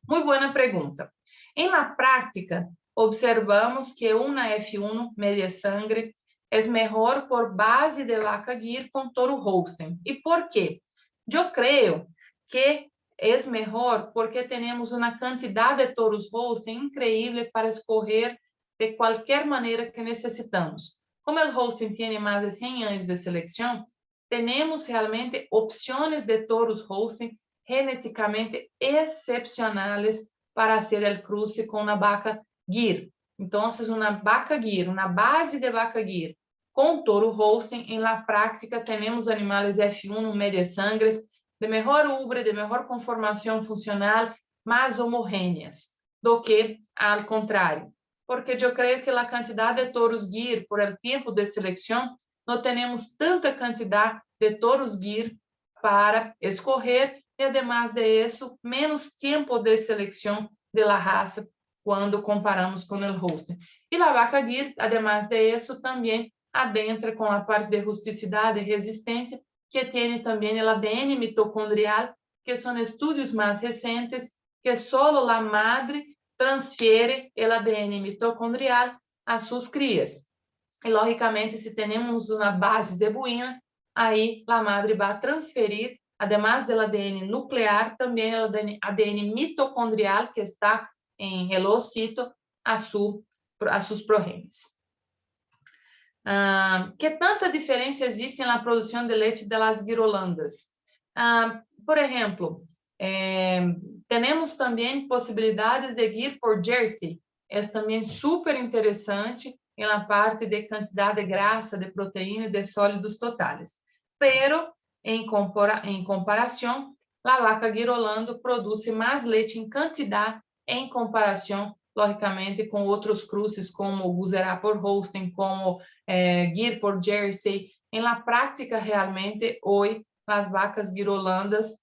Muito boa pergunta. Em la práctica, observamos que uma F1 media sangre é melhor por base de vaca Gir com Toro Holstein. E por quê? Eu creio que é melhor porque temos uma quantidade de touros Holstein incrível para escolher de qualquer maneira que necessitamos. Como o Holstein tem mais de 100 anos de seleção, temos realmente opções de touros Holstein geneticamente excepcionais para fazer o cruce com a vaca Gyr. Então, uma vaca Gyr, uma base de vaca Gyr, com touro Holstein, em la prática, temos animais F1 médias sangres, de melhor ubre, de melhor conformação funcional, mais homogêneas, do que ao contrário. Porque eu creio que a quantidade de touros Gyr, por el tempo de seleção, não temos tanta quantidade de touros Gyr para escorrer, e, además de isso, menos tempo de seleção de la raça quando comparamos com o Holstein. E a vaca Gyr, además de isso, também adentra com a parte de rusticidade e resistência, que tem também o ADN mitocondrial, que são estudos mais recentes, que só a madre transfere o ADN mitocondrial a suas crias. E, logicamente, se temos uma base zebuína, aí a madre vai transferir, además do ADN nuclear, também o ADN mitocondrial, que está em elocito, a suas progênies. Que tanta diferença existe na produção de leite das guirolandas? Por exemplo, temos também possibilidades de Gyr por Jersey, é também super interessante na parte de quantidade de grasa, de proteína e de sólidos totais. Pero, em comparação, a vaca guirolando produz mais leite em quantidade em comparação, logicamente, com outros cruces, como Guzerá por Holstein, como Gyr por Jersey. Em la prática, realmente, hoje, as vacas guirolandas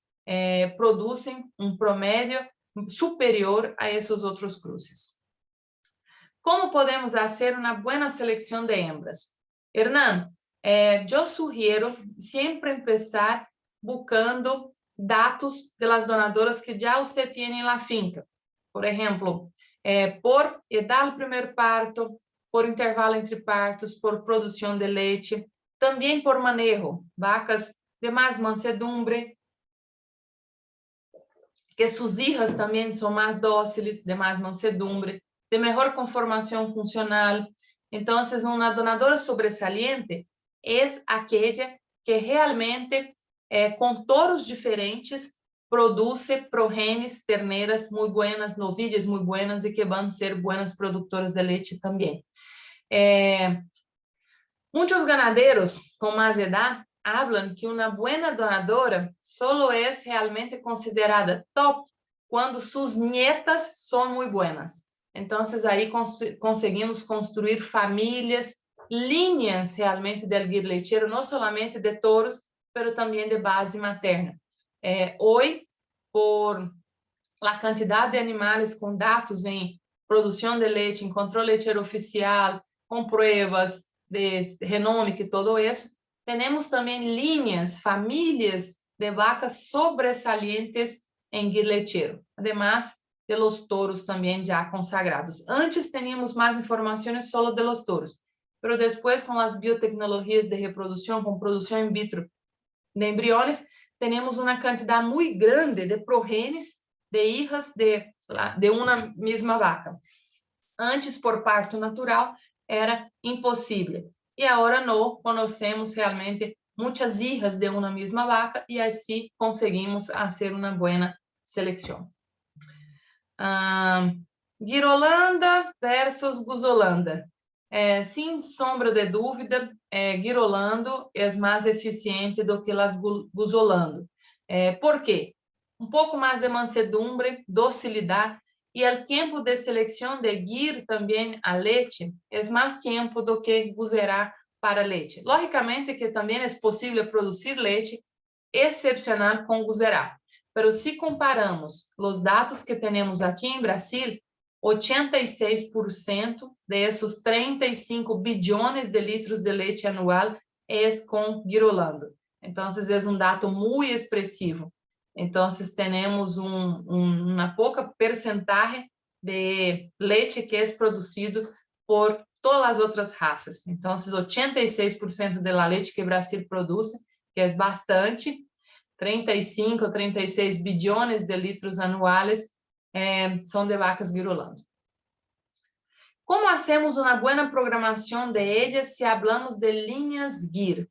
produzem um promédio superior a esses outros cruces. Como podemos fazer uma boa seleção de hembras? Hernán, eu sugiro sempre começar buscando dados de las donadoras que já você tem na finca. Por exemplo, por idade do primeiro parto, por intervalo entre partos, por produção de leite, também por manejo, vacas de mais mansedumbre, que suas hijas também são mais dóciles, de mais mansedumbre, de melhor conformação funcional. Então, uma donadora sobresaliente é aquela que realmente, com touros diferentes, produz progênies terneiras muito buenas, novilhas muito buenas e que vão ser buenas produtoras de leite também. Muitos ganaderos com mais idade hablan que uma boa donadora solo é realmente considerada top quando suas nietas são muito buenas. Então, aí conseguimos construir famílias, linhas realmente del Gyr leiteiro, não somente de touros, mas também de base materna. Hoje, por a quantidade de animais com dados em produção de leite, em controle leiteiro oficial, com provas de renome, que todo isso, temos também linhas, famílias de vacas sobresalientes em Gyr leiteiro, además de los touros também já consagrados. Antes teníamos mais informações só de los touros, mas depois com as biotecnologias de reprodução, com produção in vitro de embriones, temos uma quantidade muito grande de progênies de hijas de uma mesma vaca. Antes, por parto natural, era impossível. E agora não, conhecemos realmente muitas hijas de uma mesma vaca e assim conseguimos fazer uma boa seleção. Guirolanda versus Guzolanda. Sem sombra de dúvida, Guirolando é mais eficiente do que as Guzolando. Por quê? Um pouco mais de mansedumbre, docilidade, e o tempo de seleção de Gyr também a leite é mais tempo do que Guzerá para leite. Logicamente que também é possível produzir leite excepcional com Guzerá. Mas se comparamos os dados que temos aqui em Brasil, 86% desses 35 bilhões de litros de leite anual é com Guirolando. Então, é um dado muito expressivo. Então, temos uma pouca percentagem de leite que é produzido por todas as outras raças. Então, 86% da leite que o Brasil produz, que é bastante, 35 ou 36 bilhões de litros anuais são de vacas Girolando. Como hacemos uma boa programação de elas se hablamos de linhas GIR?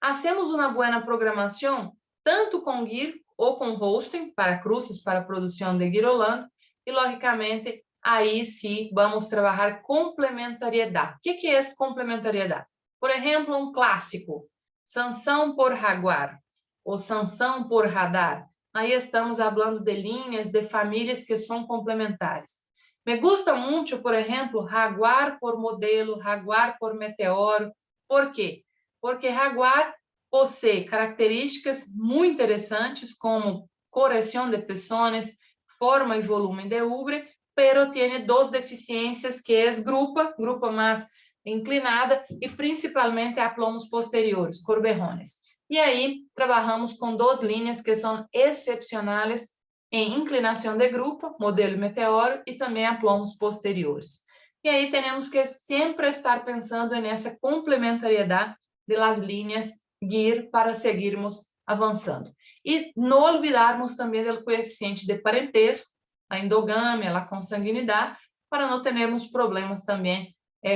Hacemos uma boa programação tanto com GIR ou com hosting para cruces para produção de Girolando e, logicamente, aí sim vamos trabalhar complementariedade. O que é complementariedade? Por exemplo, um clássico, sanção por Jaguar ou sanção por radar. Aí estamos falando de linhas, de famílias que são complementares. Me gusta muito, por exemplo, Jaguar por modelo, Jaguar por meteoro. Por quê? Porque Jaguar possui características muito interessantes, como correção de peçones, forma e volume de ubre, pero tem duas deficiências, que é grupa mais inclinada e principalmente aplomos posteriores, corberrones. E aí trabalhamos com duas linhas que são excepcionais em inclinação de grupo, modelo meteoro, e também aplomos posteriores. E aí temos que sempre estar pensando nessa complementariedade das linhas GIR para seguirmos avançando. E não olvidarmos também do coeficiente de parentesco, a endogâmia, a consanguinidade, para não termos problemas também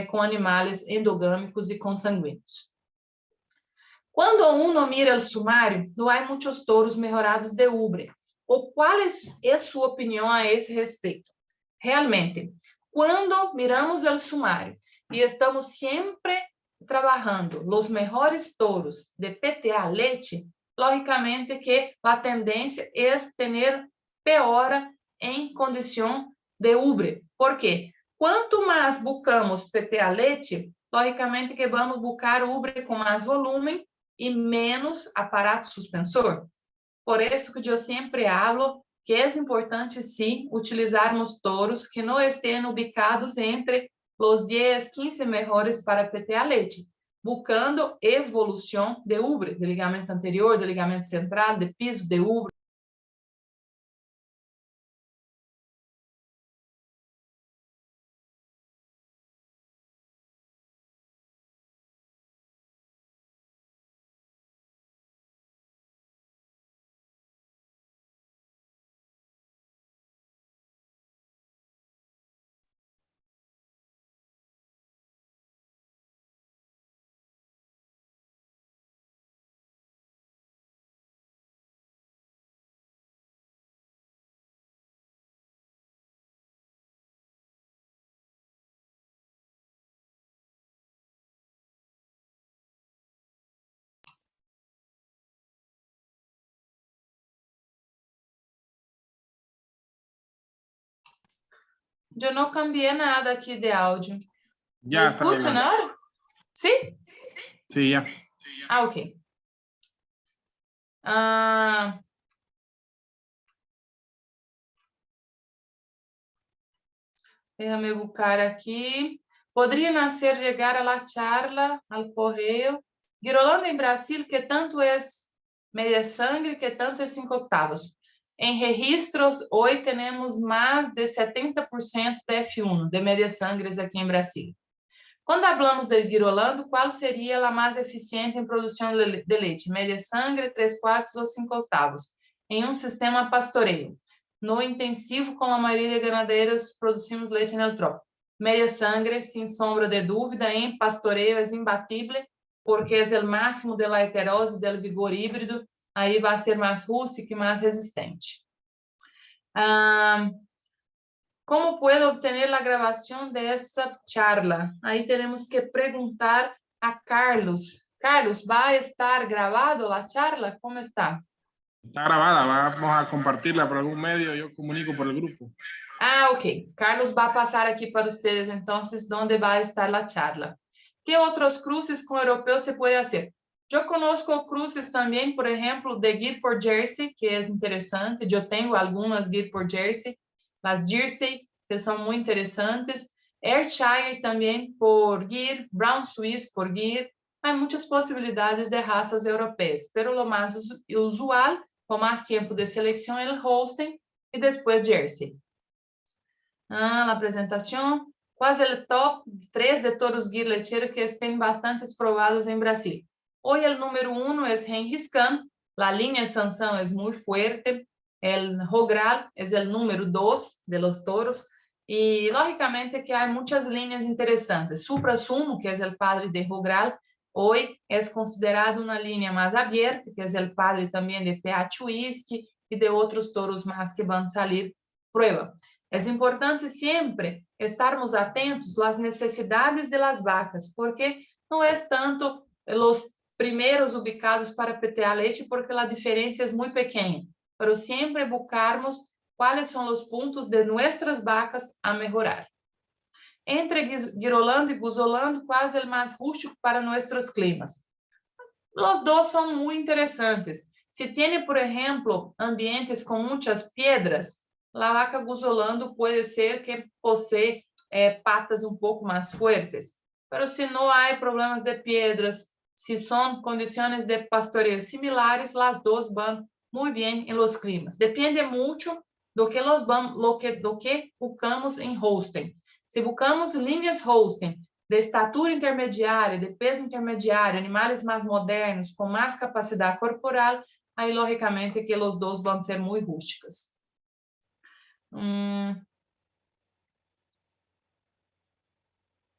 com animais endogâmicos e consanguíneos. Quando uno mira o sumário, não há muitos touros melhorados de ubre. Ou qual é sua opinião a esse respeito? Realmente, quando miramos o sumário e estamos sempre trabalhando os melhores touros de PTA leite, logicamente que a tendência é ter piora em condição de ubre. Por quê? Quanto mais buscamos PTA leite, logicamente que vamos buscar ubre com mais volume e menos aparato suspensor. Por isso que eu sempre falo que é importante, sim, utilizarmos touros que não estejam ubicados entre os 10, 15 melhores para PTA leite, buscando evolução de ubre, de ligamento anterior, de ligamento central, de piso de ubre. Eu não cambiei nada aqui de áudio. Ya, ¿Me escuchan ahora? ¿Sí? Sí, ya. Ah, ok. Déjame buscar aqui. Poderia nascer chegar a la charla, al correio. Girolando em Brasil, que tanto é media sangre, que tanto é 5 octavos. Em registros, hoje temos mais de 70% de F1, de media sangres aqui em Brasil. Quando falamos de Girolando, qual seria a mais eficiente em produção de leite? Media sangre, 3/4 ou 5 octavos? Em um sistema pastoreio. No intensivo, como a maioria de ganadeiros, produzimos leite neutrópico. Media sangre, sem sombra de dúvida, em pastoreio é imbatível, porque é o máximo da heterose, do vigor híbrido, aí vai ser mais rústico e mais resistente. Como puedo obter a gravação dessa charla? Aí temos que perguntar a Carlos. Carlos, vai estar gravado a charla? Como está? Está grabada, vamos a compartirla por algún medio, yo comunico por el grupo. Ah, ok. Carlos vai passar aqui para vocês, então, onde vai estar a charla. Que outros cruces com europeus se pode fazer? Eu conosco cruces também, por exemplo, de GIR por Jersey, que é interessante. Eu tenho algumas GIR por Jersey, as Jersey, que são muito interessantes. Ayrshire também por GIR, Brown Swiss por GIR. Há muitas possibilidades de raças europeias, pero o mais usual, com mais tempo de seleção, é o Holstein e depois Jersey. A apresentação. Quais é o top 3 de touros GIR lecheiro que estão bastante provados em Brasil? Hoje, o número 1 é Genghis Khan, La línea Sansão es muy fuerte. El Jogral es el número 2 de los toros. Y lógicamente que hay muchas líneas interesantes. Supra Sumo, que es el padre de Jogral, hoy es considerado una línea más abierta, que es el padre también de PH Whisky y de otros toros más que van a salir prueba. Es importante siempre estarmos atentos às necessidades das vacas, porque não é tanto os primeiros ubicados para PTA leite, porque a diferença é muito pequena, mas sempre buscarmos quais são os pontos de nossas vacas a melhorar. Entre Girolando e Guzolando, qual é o mais rústico para nossos climas? Os dois são muito interessantes. Se tem, por exemplo, ambientes com muitas pedras, a vaca Guzolando pode ser que possui patas um pouco mais fortes. Mas se não há problemas de pedras, se são condições de pastoreio similares, as duas vão muito bem em los climas. Depende muito do que buscamos em Holstein. Se buscamos linhas Holstein de estatura intermediária, de peso intermediário, animais mais modernos, com mais capacidade corporal, aí logicamente que os dois vão ser muito rústicas.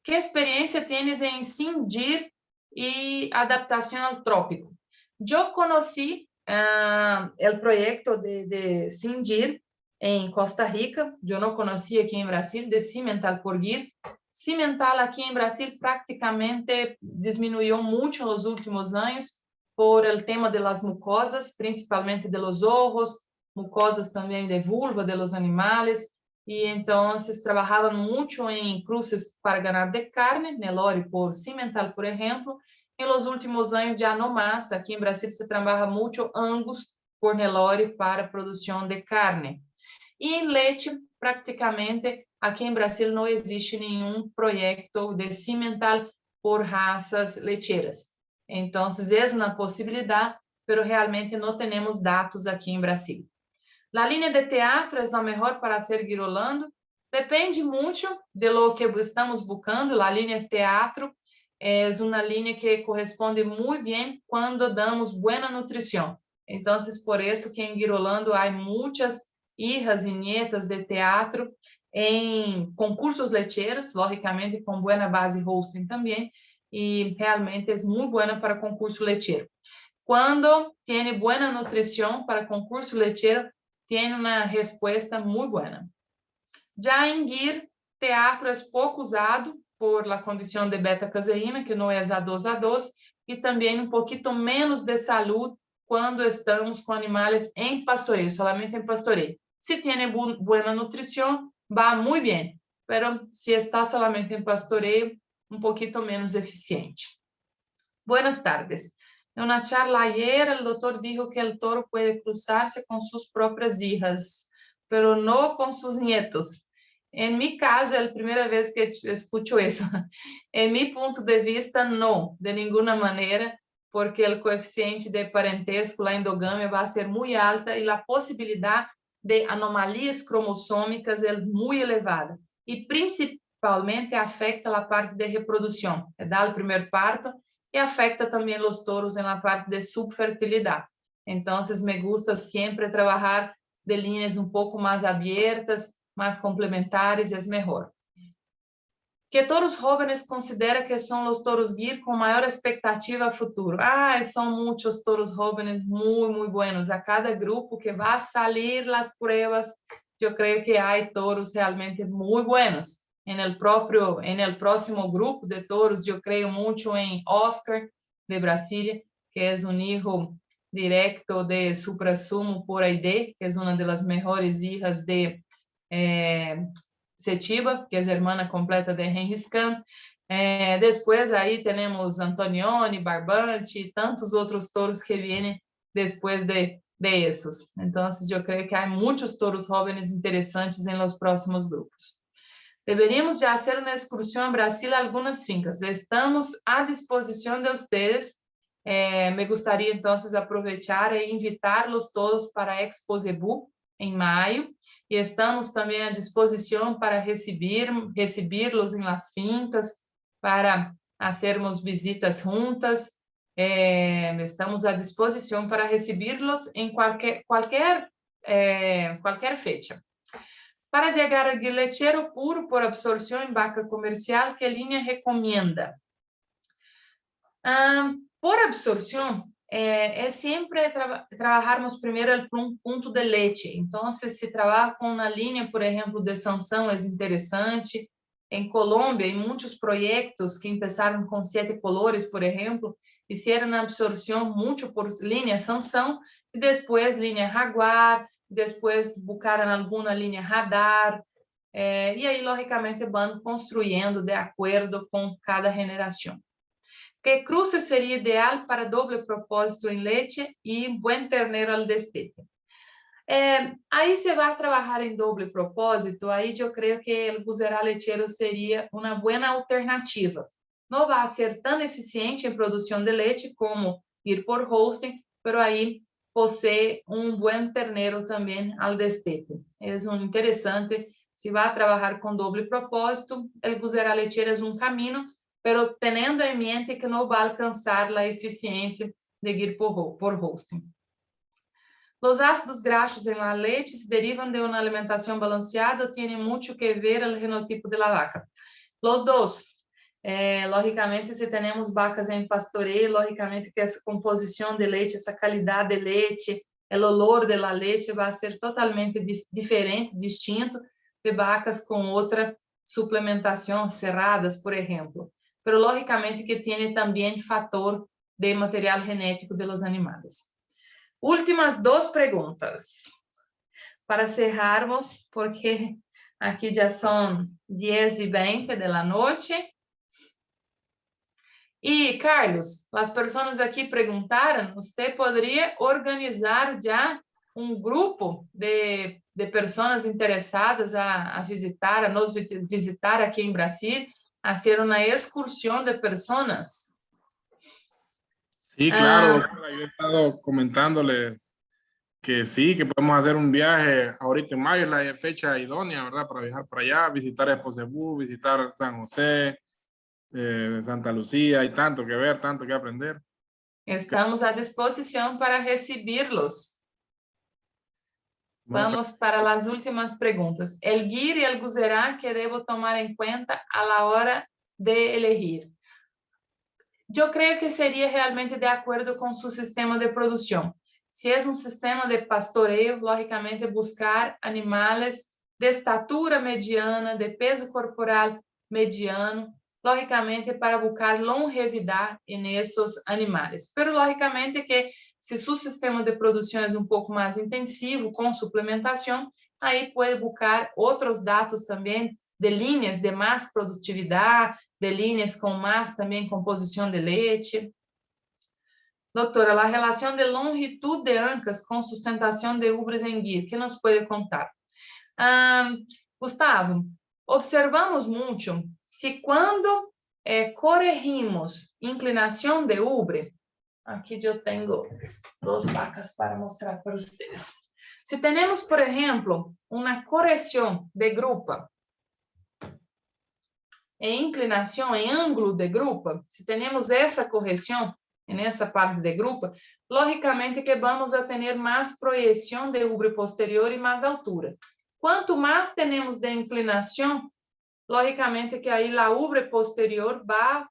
Que experiência tienes em cindir e adaptação ao trópico? Eu conheci o projeto de cindir em Costa Rica. Eu não conhecia aqui em Brasil, de Cimental por Gir. Cimental aqui em Brasil praticamente diminuiu muito nos últimos anos por el tema de las mucosas, principalmente de los ojos, mucosas também de vulva de los animales, e então trabalhavam muito em cruces para ganado de carne, Nelore por Cimental, por exemplo. Em los últimos anos já não mais, aqui em Brasil se trabalha muito Angus por Nelore para produção de carne. E em leite, praticamente, aqui em Brasil não existe nenhum projeto de Cimental por raças lecheiras. Então, é uma possibilidade, mas realmente não temos dados aqui em Brasil. A linha de teatro é a melhor para ser Girolando. Depende muito de lo que estamos buscando. A linha teatro é uma linha que corresponde muito bem quando damos boa nutrição. Então, por isso que em Girolando há muitas hijas e nietas de teatro em concursos lecheiros, logicamente com boa base Holstein também, e realmente é muito boa para concurso lecheiro. Quando tem boa nutrição para concurso lecheiro, tem uma resposta muito boa. Já em Gir, teatro é pouco usado por la condição de beta-caseína, que não é A2A2, e também um pouquinho menos de saúde quando estamos com animais em pastoreio, somente em pastoreio. Se tem boa nutrição, vai muito bem, mas se está somente em pastoreio, um pouquinho menos eficiente. Buenas tardes. En una charla ayer, el doctor dijo que el toro puede cruzarse con sus propias hijas, pero no con sus nietos. En mi caso, es la primera vez que escucho eso. En mi punto de vista, no, de ninguna manera, porque el coeficiente de parentesco, la endogamia, va a ser muy alta y la posibilidad de anomalías cromosómicas es muy elevada. Y principalmente afecta la parte de reproducción, da el primer parto, e afecta também os touros na parte de subfertilidade. Então, me gusta sempre trabalhar de linhas um pouco mais abertas, mais complementares, é melhor. Que touros jóvenes considera que são os touros Gir com maior expectativa a futuro? São muitos touros jóvenes muito buenos. A cada grupo que vai sair as pruebas, eu creio que há touros realmente muito buenos. En el próximo grupo de toros, eu creio muito em Oscar de Brasília, que é hijo directo de Supra Sumo por Aide, que é uma das melhores hijas de Setiba, que é a irmã completa de Henry Kahn. Depois aí temos Antonioni, Barbante e tantos outros touros que vêm depois de esses. Então, eu creio que há muitos touros jóvenes interessantes em los próximos grupos. Deveríamos já fazer uma excursão a Brasil a algumas fincas. Estamos à disposição de vocês. Me gostaria, então, aproveitar e invitá-los todos para a Expo Zebu em maio. E estamos também à disposição para recebê-los em las fincas, para fazermos visitas juntas. Estamos à disposição para recebê-los em qualquer fecha. Para chegar ao lecheiro puro por absorção em vaca comercial, que linha recomenda? Por absorção, sempre trabalharmos primeiro o ponto de leite. Então, se trabalha com uma linha, por exemplo, de sanção, é interessante. Em Colômbia, em muitos projetos que começaram com 7 colores, por exemplo, fizeram a absorção muito por linha sanção, e depois linha jaguar, depois buscaram alguma linha radar, e aí, logicamente, vão construindo de acordo com cada geração. Que cruce seria ideal para doble propósito em leite e bom ternero al destete? Aí se vai trabalhar em doble propósito, aí eu creio que o buzerá lecheiro seria uma boa alternativa. Não vai ser tão eficiente em produção de leite como ir por hosting, mas aí possui bom ternero também al destete. É interessante, se vai trabalhar com doble propósito, o buzerá lecheiro é caminho, pero teniendo en mente que no va a alcanzar la eficiencia de ir por hosting. Los ácidos graxos en la leche se derivan de una alimentación balanceada o tienen mucho que ver el genotipo de la vaca. Los dos. Logicamente, se temos vacas em pastoreio, logicamente que essa composição de leite, essa qualidade de leite, o olor de la leite vai ser totalmente diferente, distinto de vacas com outra suplementação cerradas, por exemplo. Pero logicamente que tem também fator de material genético de los animais. Últimas 2 perguntas para cerrarmos, porque aqui já são 10:20 da noite. E, Carlos, as pessoas aqui perguntaram, você poderia organizar já grupo de pessoas interessadas a visitar, a nos visitar aqui em Brasil, hacer una excursión de personas? Sí, claro, doctora, yo he estado comentándoles que sí, que podemos hacer un viaje ahorita en mayo, es la fecha idónea, ¿verdad? Para viajar para allá, visitar Esposebú, visitar San José, Santa Lucía, hay tanto que ver, tanto que aprender. Estamos à disposição para recebê-los. Vamos para as últimas perguntas. El GIR e el GUZERA que devo tomar em conta a la hora de elegir. Eu creio que seria realmente de acordo com seu sistema de produção. Se é sistema de pastoreio, logicamente buscar animais de estatura mediana, de peso corporal mediano, logicamente para buscar longevidade nesses animais. Pero logicamente que se seu sistema de produção é pouco mais intensivo com suplementação, aí pode buscar outros dados também de linhas de mais produtividade, de linhas com mais também composição de leite. Doutora, a relação de longitud de ancas com sustentação de ubres em GIR, que nos pode contar? Gustavo, observamos muito se quando corrigimos inclinação de ubre, aqui eu tenho 2 vacas para mostrar para vocês. Se temos, por exemplo, uma correção de grupa, em inclinação, em ângulo de grupa, se temos essa correção nessa parte de grupa, logicamente que vamos a ter mais projeção de ubre posterior e mais altura. Quanto mais temos de inclinação, logicamente que aí a ubre posterior vai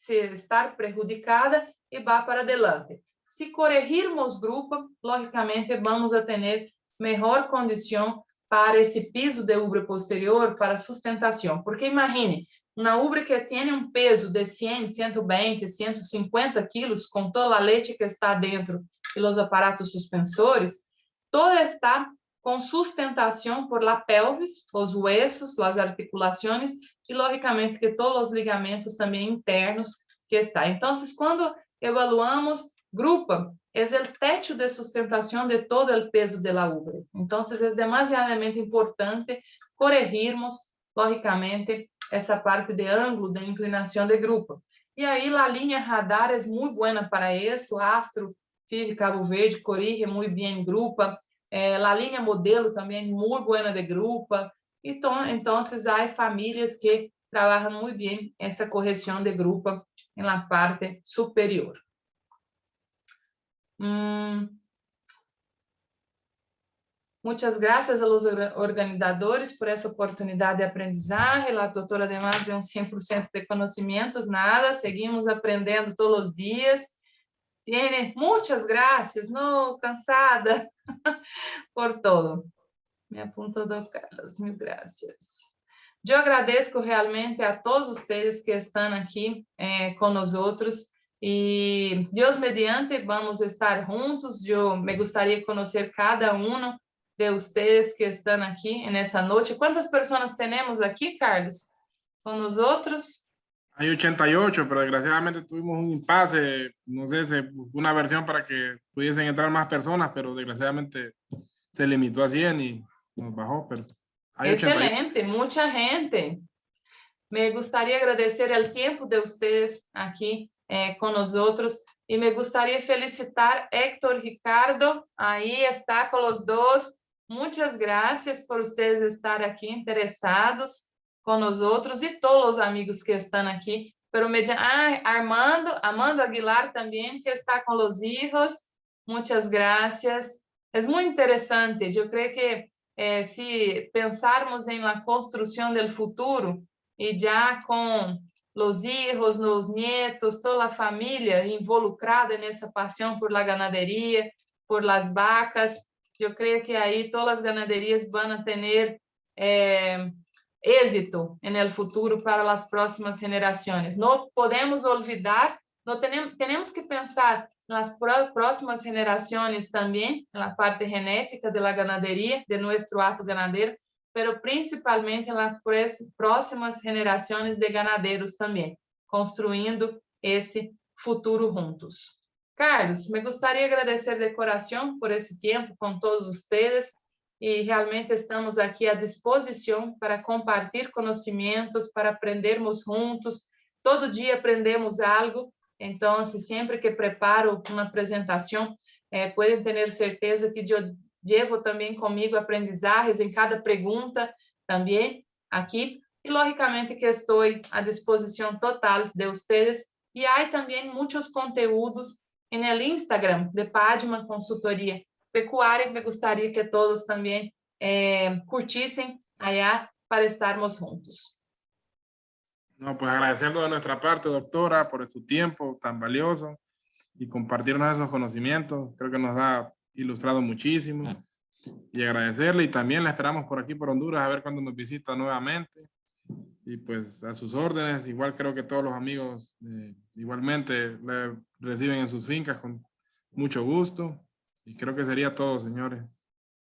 estar prejudicada e vai para adelante. Se corrigirmos grupo, logicamente vamos a ter melhor condição para esse piso de ubre posterior, para sustentação. Porque imagine, uma ubre que tem peso de 100, 120, 150 quilos, com toda a leite que está dentro e os aparatos suspensores, toda está com sustentação por la pelvis, os huesos, as articulações e, logicamente, que todos os ligamentos também internos que está. Então, quando evaluamos grupa, é o teto de sustentação de todo o peso de la ubre. Então, é demasiadamente importante corrigirmos, logicamente, essa parte de ângulo de inclinação de grupo. E aí, a linha radar é muito boa para isso. Astro, FIV, Cabo Verde, corrige muito bem grupa. A linha modelo também muito boa de grupa. Então, há famílias que trabalham muito bem essa correção de grupa na parte superior. Muchas gracias a los organizadores por essa oportunidade de aprendizagem. A doutora además de 100% de conhecimentos, nada, seguimos aprendendo todos os dias. Tiene muchas gracias, no, cansada por todo. Me apuntou do Carlos, mil gracias. Eu agradeço realmente a todos vocês que estão aqui com nós outros e Deus mediante vamos estar juntos. Eu me gostaria de conhecer cada um de vocês que estão aqui nessa noite. Quantas pessoas temos aqui, Carlos, com nós outros? Hay 88, pero desgraciadamente tuvimos un impasse, no sé, se buscó una versión para que pudiesen entrar más personas, pero desgraciadamente se limitó a 100 y nos bajó, pero hay 88. Excelente, muita gente. Me gostaria de agradecer o tempo de vocês aqui com nós outros e me gostaria de felicitar Héctor Ricardo, aí está com os dois. Muitas graças por vocês estar aqui interessados com nós outros e todos os amigos que estão aqui. Armando Aguilar também, que está com os filhos. Muitas graças. É muito interessante. Eu creio que se pensarmos em la construção do futuro e já com os filhos, os nietos, toda a família involucrada nessa paixão por la ganaderia, por las vacas, eu creio que aí todas as ganaderias vão ter êxito no futuro para as próximas gerações. Não podemos olvidar, temos que pensar nas próximas gerações também, na parte genética da ganaderia, de nosso ato ganadeiro, mas principalmente nas próximas gerações de ganadeiros também, construindo esse futuro juntos. Carlos, me gostaria de agradecer de coração por esse tempo com todos vocês e realmente estamos aqui à disposição para compartilhar conhecimentos, para aprendermos juntos. Todo dia aprendemos algo, então, sempre que preparo uma apresentação, podem ter certeza que eu levo também comigo aprendizagens em cada pergunta também aqui. E, logicamente, que estou à disposição total de vocês. E há também muitos conteúdos no Instagram de Padma Consultoria Pecuária, me gostaria que todos também curtissem allá para estarmos juntos. No, pues agradeciendo de nuestra parte, doctora, por su tiempo tan valioso y compartirnos esos conocimientos. Creo que nos ha ilustrado muchísimo. Y agradecerle, y también la esperamos por aquí, por Honduras, a ver cuándo nos visita nuevamente. Y pues a sus órdenes, igual creo que todos los amigos igualmente le reciben en sus fincas con mucho gusto. Y creo que sería todo, señores.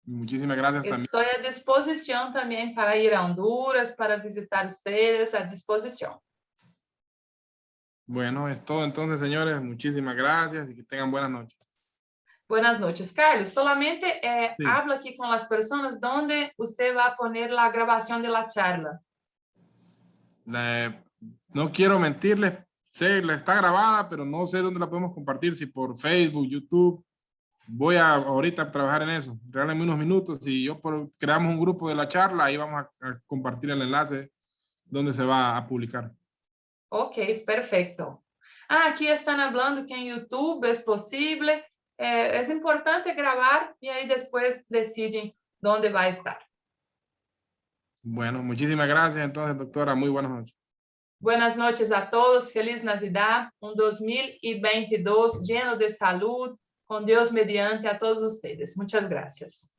Muchísimas gracias también. Estou à disposição também para ir a Honduras, para visitar ustedes, à disposição. Bueno, es todo entonces, señores. Muchísimas gracias y que tengan buenas noches. Buenas noches, Carlos. Solamente sí. Habla aquí con las personas donde usted va a poner la grabación de la charla. No quiero mentirles, sé, la está grabada, pero no sé dónde la podemos compartir, si por Facebook, YouTube. Voy a ahorita a trabajar en eso. Regálenme unos minutos y creamos un grupo de la charla, ahí vamos a compartir el enlace donde se va a publicar. Ok, perfecto. Aquí están hablando que en YouTube es posible. Es importante grabar y ahí después deciden dónde va a estar. Bueno, muchísimas gracias entonces, doctora. Muy buenas noches. Buenas noches a todos. Feliz Navidad. 2022 lleno de salud. Con Dios mediante a todos ustedes. Muchas gracias.